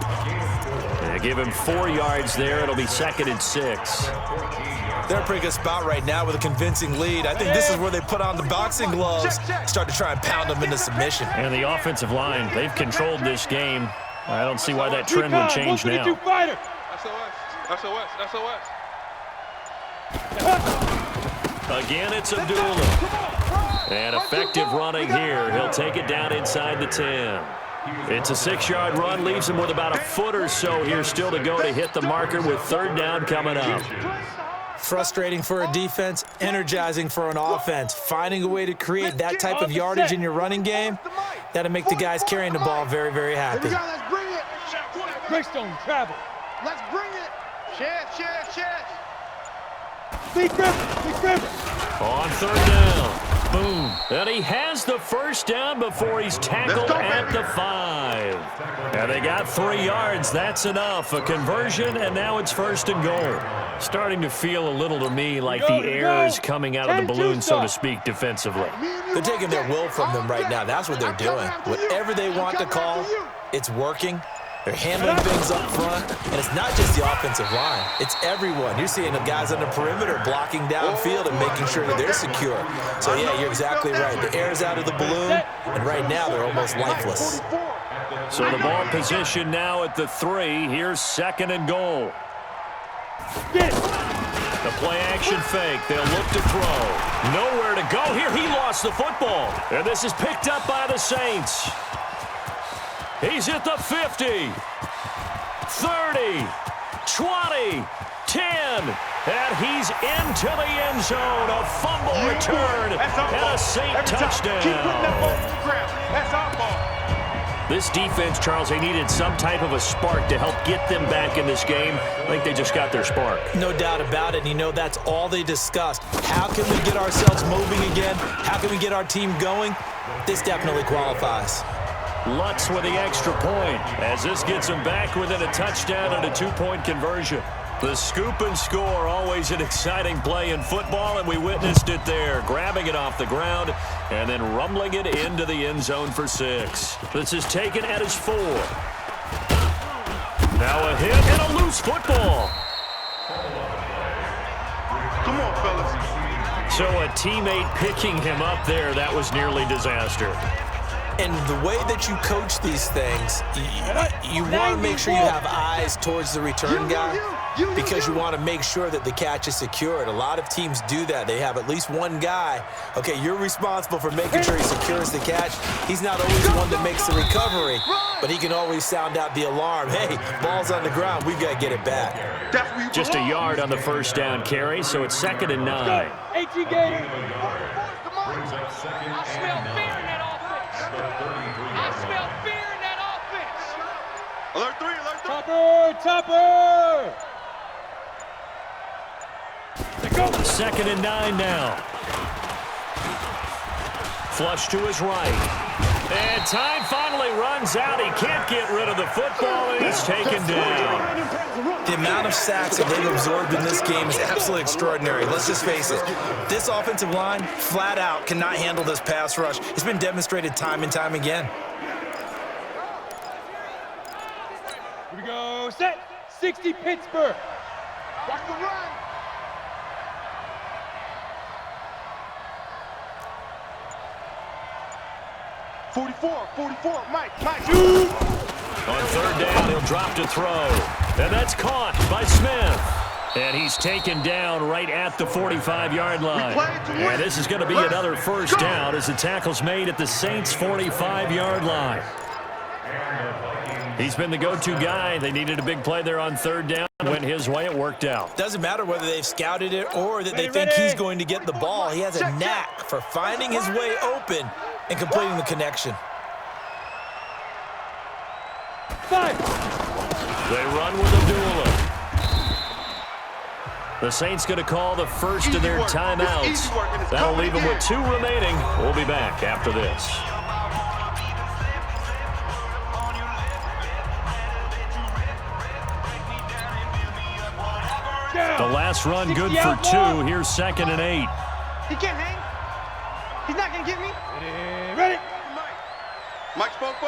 They give him 4 yards there. It'll be 2nd and 6. They're in a pretty good spot right now with a convincing lead. I think this is where they put on the boxing gloves, start to try and pound them into submission. And the offensive line, they've controlled this game. I don't see why that trend would change now. Again, it's Abdullah. And effective running here. He'll take it down inside the 10. It's a 6-yard run, leaves him with about a foot or so here still to go to hit the marker with third down coming up. Frustrating for a defense, energizing for an offense. Finding a way to create that type of yardage in your running game, that'll make the guys carrying the ball very, very happy. Let's bring it. Greystone, travel. Let's bring it. Chance. Big grip. On third down. Boom. And he has the first down before he's tackled at the 5. And they got 3 yards. That's enough. A conversion, and now it's 1st and goal. Starting to feel a little to me like the air is coming out of the balloon, so to speak, defensively. They're taking their will from them right now. That's what they're doing. Whatever they want to call, it's working. They're handling things up front, and it's not just the offensive line. It's everyone. You're seeing the guys on the perimeter blocking downfield and making sure that they're secure. So, yeah, you're exactly right. The air's out of the balloon, and right now they're almost lifeless. So the ball position now at the 3. Here's 2nd and goal. The play action fake. They'll look to throw. Nowhere to go here. He lost the football. And this is picked up by the Saints. He's at the 50, 30, 20, 10, and he's into the end zone. A fumble return and a Saint touchdown. Keep putting that ball on the ground. That's our ball. This defense, Charles, they needed some type of a spark to help get them back in this game. I think they just got their spark. No doubt about it. And you know, that's all they discussed. How can we get ourselves moving again? How can we get our team going? This definitely qualifies. Lutz with the extra point as this gets him back within a touchdown and a 2-point conversion. The scoop and score, always an exciting play in football, and we witnessed it there, grabbing it off the ground and then rumbling it into the end zone for 6. This is taken at his 4. Now a hit and a loose football. Come on, fellas. So a teammate picking him up there, that was nearly disaster. And the way that you coach these things, you want to make sure you have eyes towards the return guy. because you want to make sure that the catch is secured. A lot of teams do that. They have at least one guy. Okay, you're responsible for making sure he secures the catch. He's not always the one that makes the recovery, but he can always sound out the alarm. Hey, ball's on the ground. We've got to get it back. Just a yard on the first down carry, so it's 2nd and 9. 18 Gator. Brings up second I smell fear in that offense. I smell fear in that offense. Alert 3, alert 3. Topper. 2nd and 9 now. Flush to his right. And time finally runs out. He can't get rid of the football, and he's taken down. The amount of sacks that they've absorbed in this game is absolutely extraordinary. Let's just face it. This offensive line, flat out, cannot handle this pass rush. It's been demonstrated time and time again. Here we go. Set. 60 Pittsburgh. Watch the run. .44, Mike, shoot! On 3rd down, he'll drop to throw. And that's caught by Smith. And he's taken down right at the 45-yard line. And this is going to be another first down as the tackle's made at the Saints' 45-yard line. He's been the go-to guy. They needed a big play there on 3rd down. Went his way. It worked out. Doesn't matter whether they've scouted it or that they think he's going to get the ball. He has a knack for finding his way open and completing the connection. They run with Abdullah. The Saints going to call the first of their timeouts. That'll leave them with 2 remaining. We'll be back after this. The last run good for 2. Here's 2nd and 8. He can't hang. He's not going to get me. Ready. Mike spoke.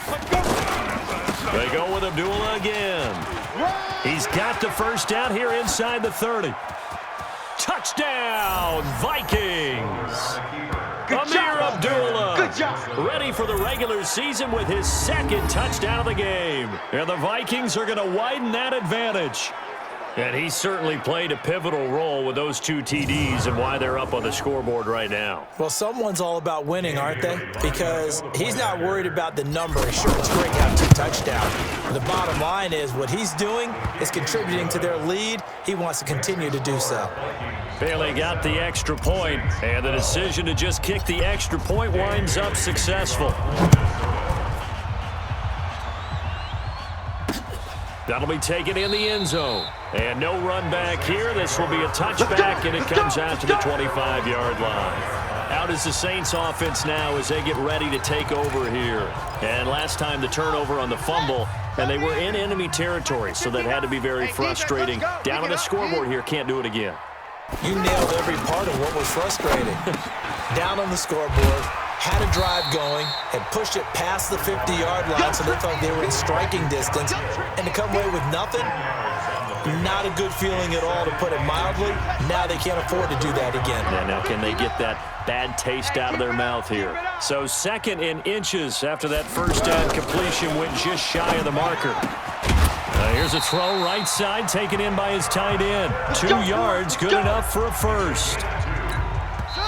Let's go. They go with Abdullah again. He's got the first down here inside the 30. Touchdown, Vikings. Amir Abdullah. Good job. Ready for the regular season with his 2nd touchdown of the game. And the Vikings are going to widen that advantage. And he certainly played a pivotal role with those 2 TDs and why they're up on the scoreboard right now. Well, someone's all about winning, aren't they? Because he's not worried about the number. Sure, it's great to have 2 touchdowns. The bottom line is what he's doing is contributing to their lead. He wants to continue to do so. Bailey got the extra point, and the decision to just kick the extra point winds up successful. That'll be taken in the end zone. And no run back here. This will be a touchback, and it comes out to the 25-yard line. Out is the Saints offense now as they get ready to take over here. And last time the turnover on the fumble, and they were in enemy territory, so that had to be very frustrating. Down on the scoreboard here, can't do it again. You nailed every part of what was frustrating. Down on the scoreboard, had a drive going, had pushed it past the 50-yard line, so they thought they were in striking distance, and to come away with nothing, not a good feeling at all, to put it mildly. Now they can't afford to do that again. Yeah, now can they get that bad taste out of their mouth here? So 2nd in inches after that first down completion went just shy of the marker. Here's a throw right side, taken in by his tight end. 2 yards, good enough for a first.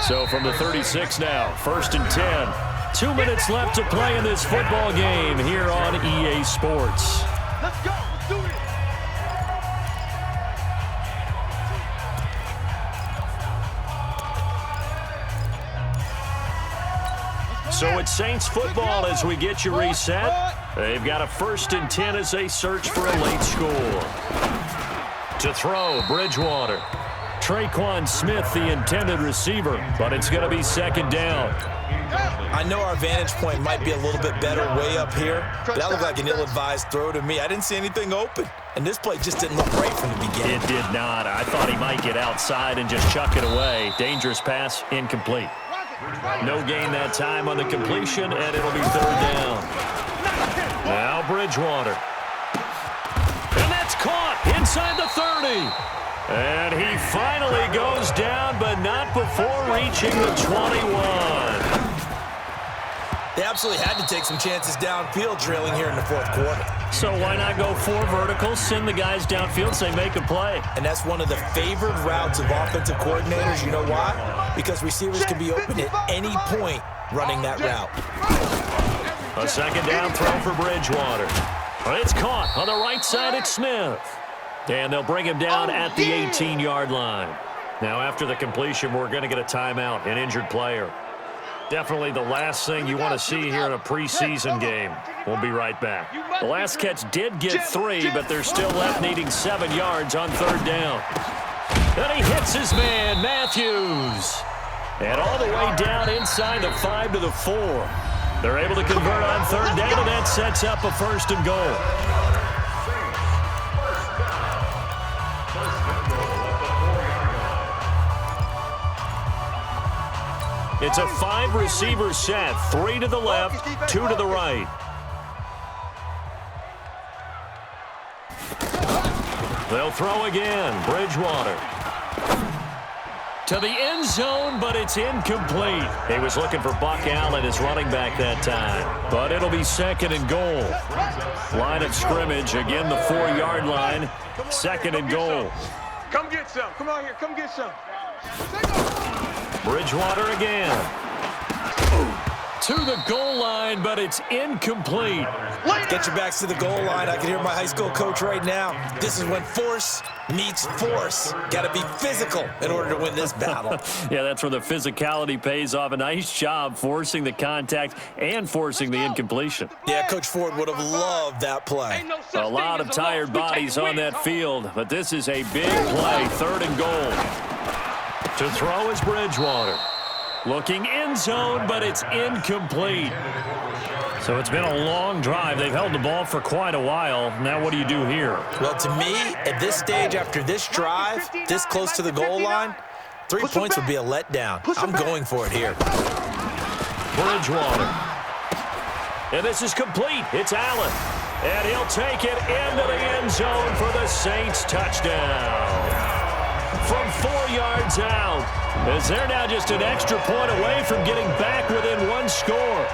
So from the 36 now, 1st and 10. 2 minutes left to play in this football game here on EA Sports. Let's go. Let's do it. So it's Saints football as we get you reset. They've got a 1st and 10 as they search for a late score. To throw, Bridgewater. Traquan Smith, the intended receiver, but it's going to be 2nd down. I know our vantage point might be a little bit better way up here, but that looked like an ill-advised throw to me. I didn't see anything open, and this play just didn't look right from the beginning. It did not. I thought he might get outside and just chuck it away. Dangerous pass, incomplete. No gain that time on the completion, and it'll be 3rd down. Now Bridgewater. And that's caught inside the 30. And he finally goes down, but not before reaching the 21. They absolutely had to take some chances downfield trailing here in the fourth quarter. So why not go 4 verticals, send the guys downfield, say make a play? And that's one of the favored routes of offensive coordinators. You know why? Because receivers can be open at any point running that route. A second down throw for Bridgewater. It's caught on the right side. It's Smith. And they'll bring him down at the 18-yard line. Now, after the completion, we're going to get a timeout, an injured player. Definitely the last thing you want to see here in a preseason game. We'll be right back. The last catch did get 3, but they're still left needing 7 yards on third down. Then he hits his man, Matthews. And all the way down inside the 5 to the 4. They're able to convert on third down, and that sets up a 1st and goal. It's a 5-receiver set, 3 to the left, 2 to the right. They'll throw again. Bridgewater to the end zone, but it's incomplete. He was looking for Buck Allen as running back that time, but it'll be 2nd and goal. Line of scrimmage, again the 4-yard line, 2nd and goal. Come get some. Come on here. Come get some. Bridgewater again. To the goal line, but it's incomplete. Get your backs to the goal line. I can hear my high school coach right now. This is when force meets force. Got to be physical in order to win this battle. Yeah, that's where the physicality pays off. A nice job forcing the contact and forcing the incompletion. Yeah, Coach Ford would have loved that play. A lot of tired bodies on that field, but this is a big play, 3rd and goal. To throw is Bridgewater. Looking end zone, but it's incomplete. So it's been a long drive. They've held the ball for quite a while. Now what do you do here? Well, to me, at this stage, after this drive, this close to the goal line, 3 points would be a letdown. I'm going for it here. Bridgewater. And this is complete. It's Allen. And he'll take it into the end zone for the Saints touchdown. From 4 yards out, as they're now just an extra point away from getting back within 1 score.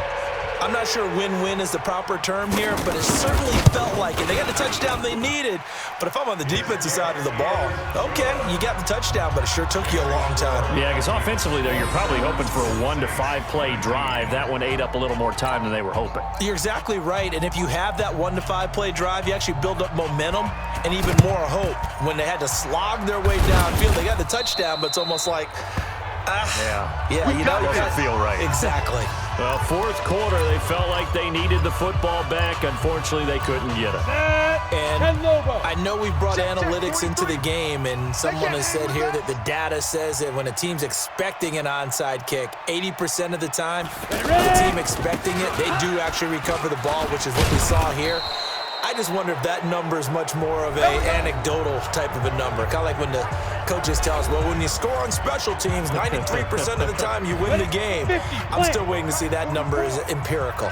I'm not sure win-win is the proper term here, but it certainly felt like it. They got the touchdown they needed, but if I'm on the defensive side of the ball, okay, you got the touchdown, but it sure took you a long time. Yeah, because offensively there, you're probably hoping for a 1 to 5 play drive. That one ate up a little more time than they were hoping. You're exactly right, and if you have that 1 to 5 play drive, you actually build up momentum and even more hope. When they had to slog their way downfield, they got the touchdown, but it's almost like, yeah, you know, doesn't feel right. Exactly. Well, 4th quarter, they felt like they needed the football back. Unfortunately, they couldn't get it. And I know we brought analytics into the game, and someone has said here that the data says that when a team's expecting an onside kick, 80% of the time, the team expecting it, they do actually recover the ball, which is what we saw here. I just wonder if that number is much more of an anecdotal type of a number. Kind of like when the coaches tell us, well, when you score on special teams, 93% of the time you win the game. I'm still waiting to see that number is empirical.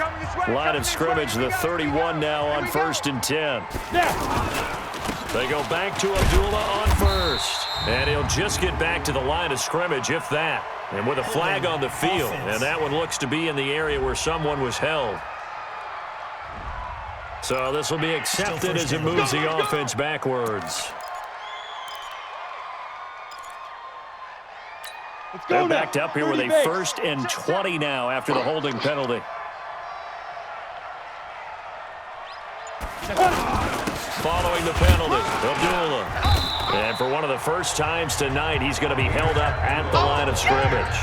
Line of scrimmage, the 31 now on 1st and 10. They go back to Abdullah on 1st. And he'll just get back to the line of scrimmage, if that. And with a flag on the field. And that one looks to be in the area where someone was held. So this will be accepted as it moves the offense backwards. They're backed up here with a 1st and 20 now after the holding penalty. Following the penalty, Abdullah. And for one of the first times tonight, he's going to be held up at the line of scrimmage.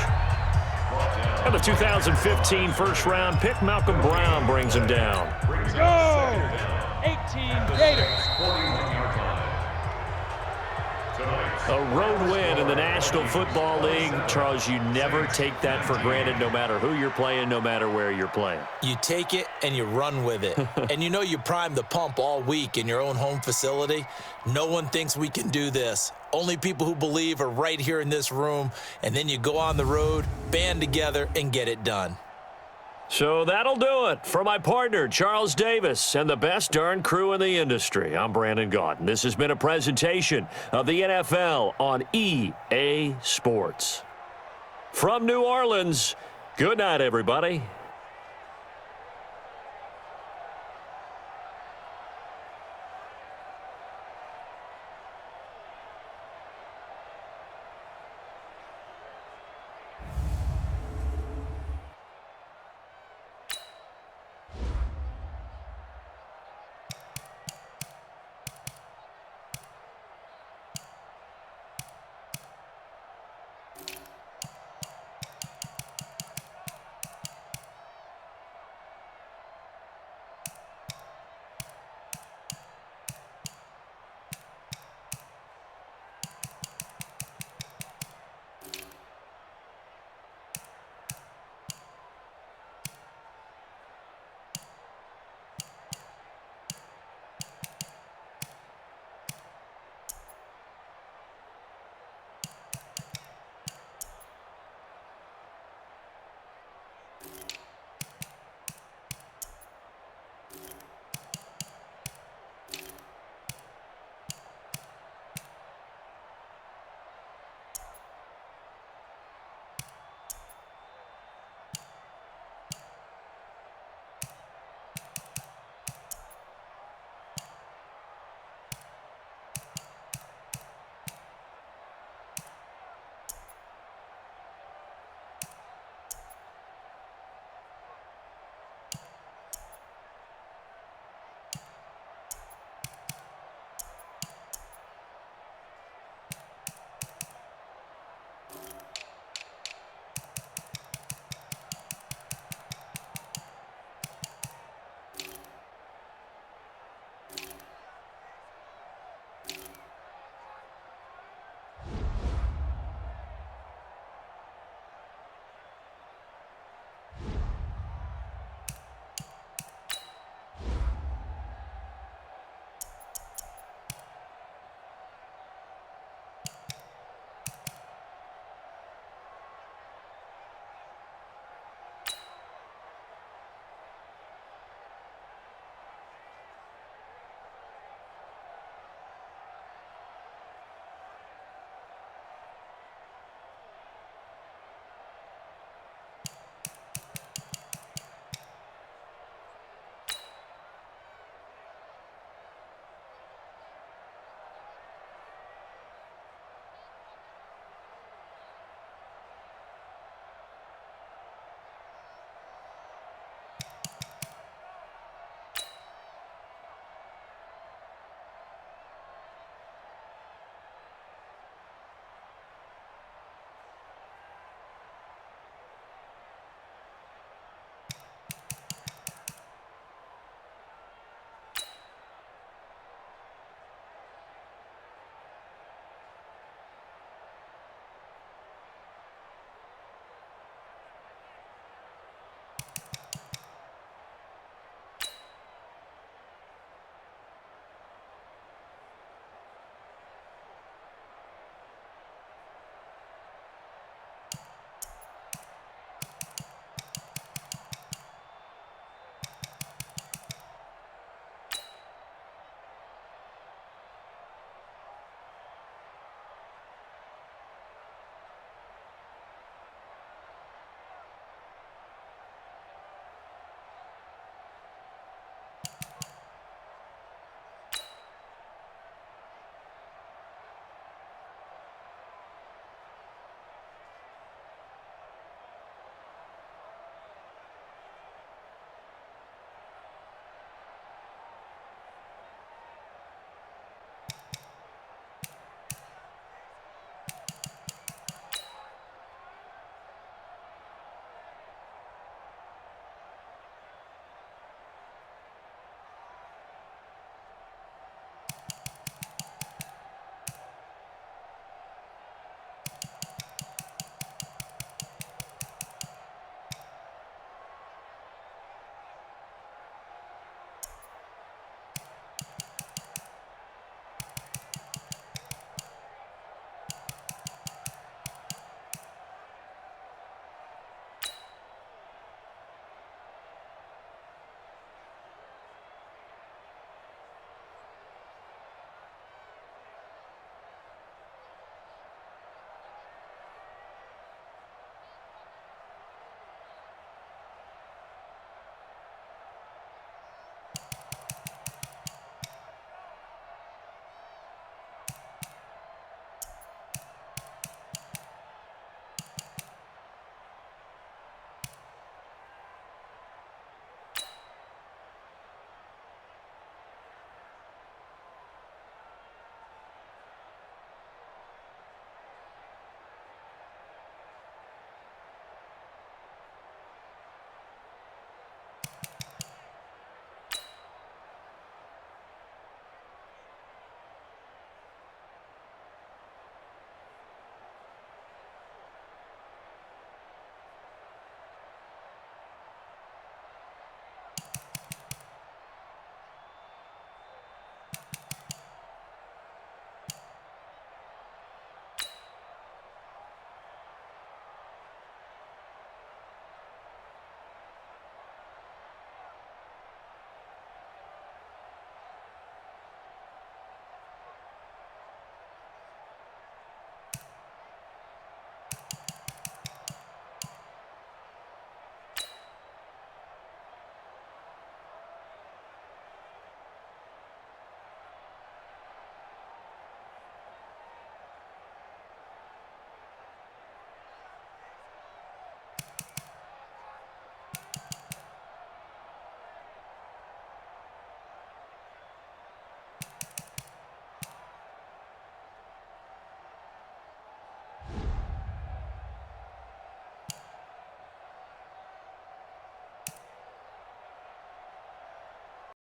And the 2015 first-round pick, Malcolm Brown, brings him down. Go! 18 Gators. A road win in the National Football League. Charles, you never take that for granted no matter who you're playing, no matter where you're playing. You take it and you run with it. And you know you primed the pump all week in your own home facility. No one thinks we can do this. Only people who believe are right here in this room. And then you go on the road, band together, and get it done. So that'll do it for my partner, Charles Davis, and the best darn crew in the industry. I'm Brandon Gaudin. This has been a presentation of the NFL on EA Sports. From New Orleans, good night, everybody.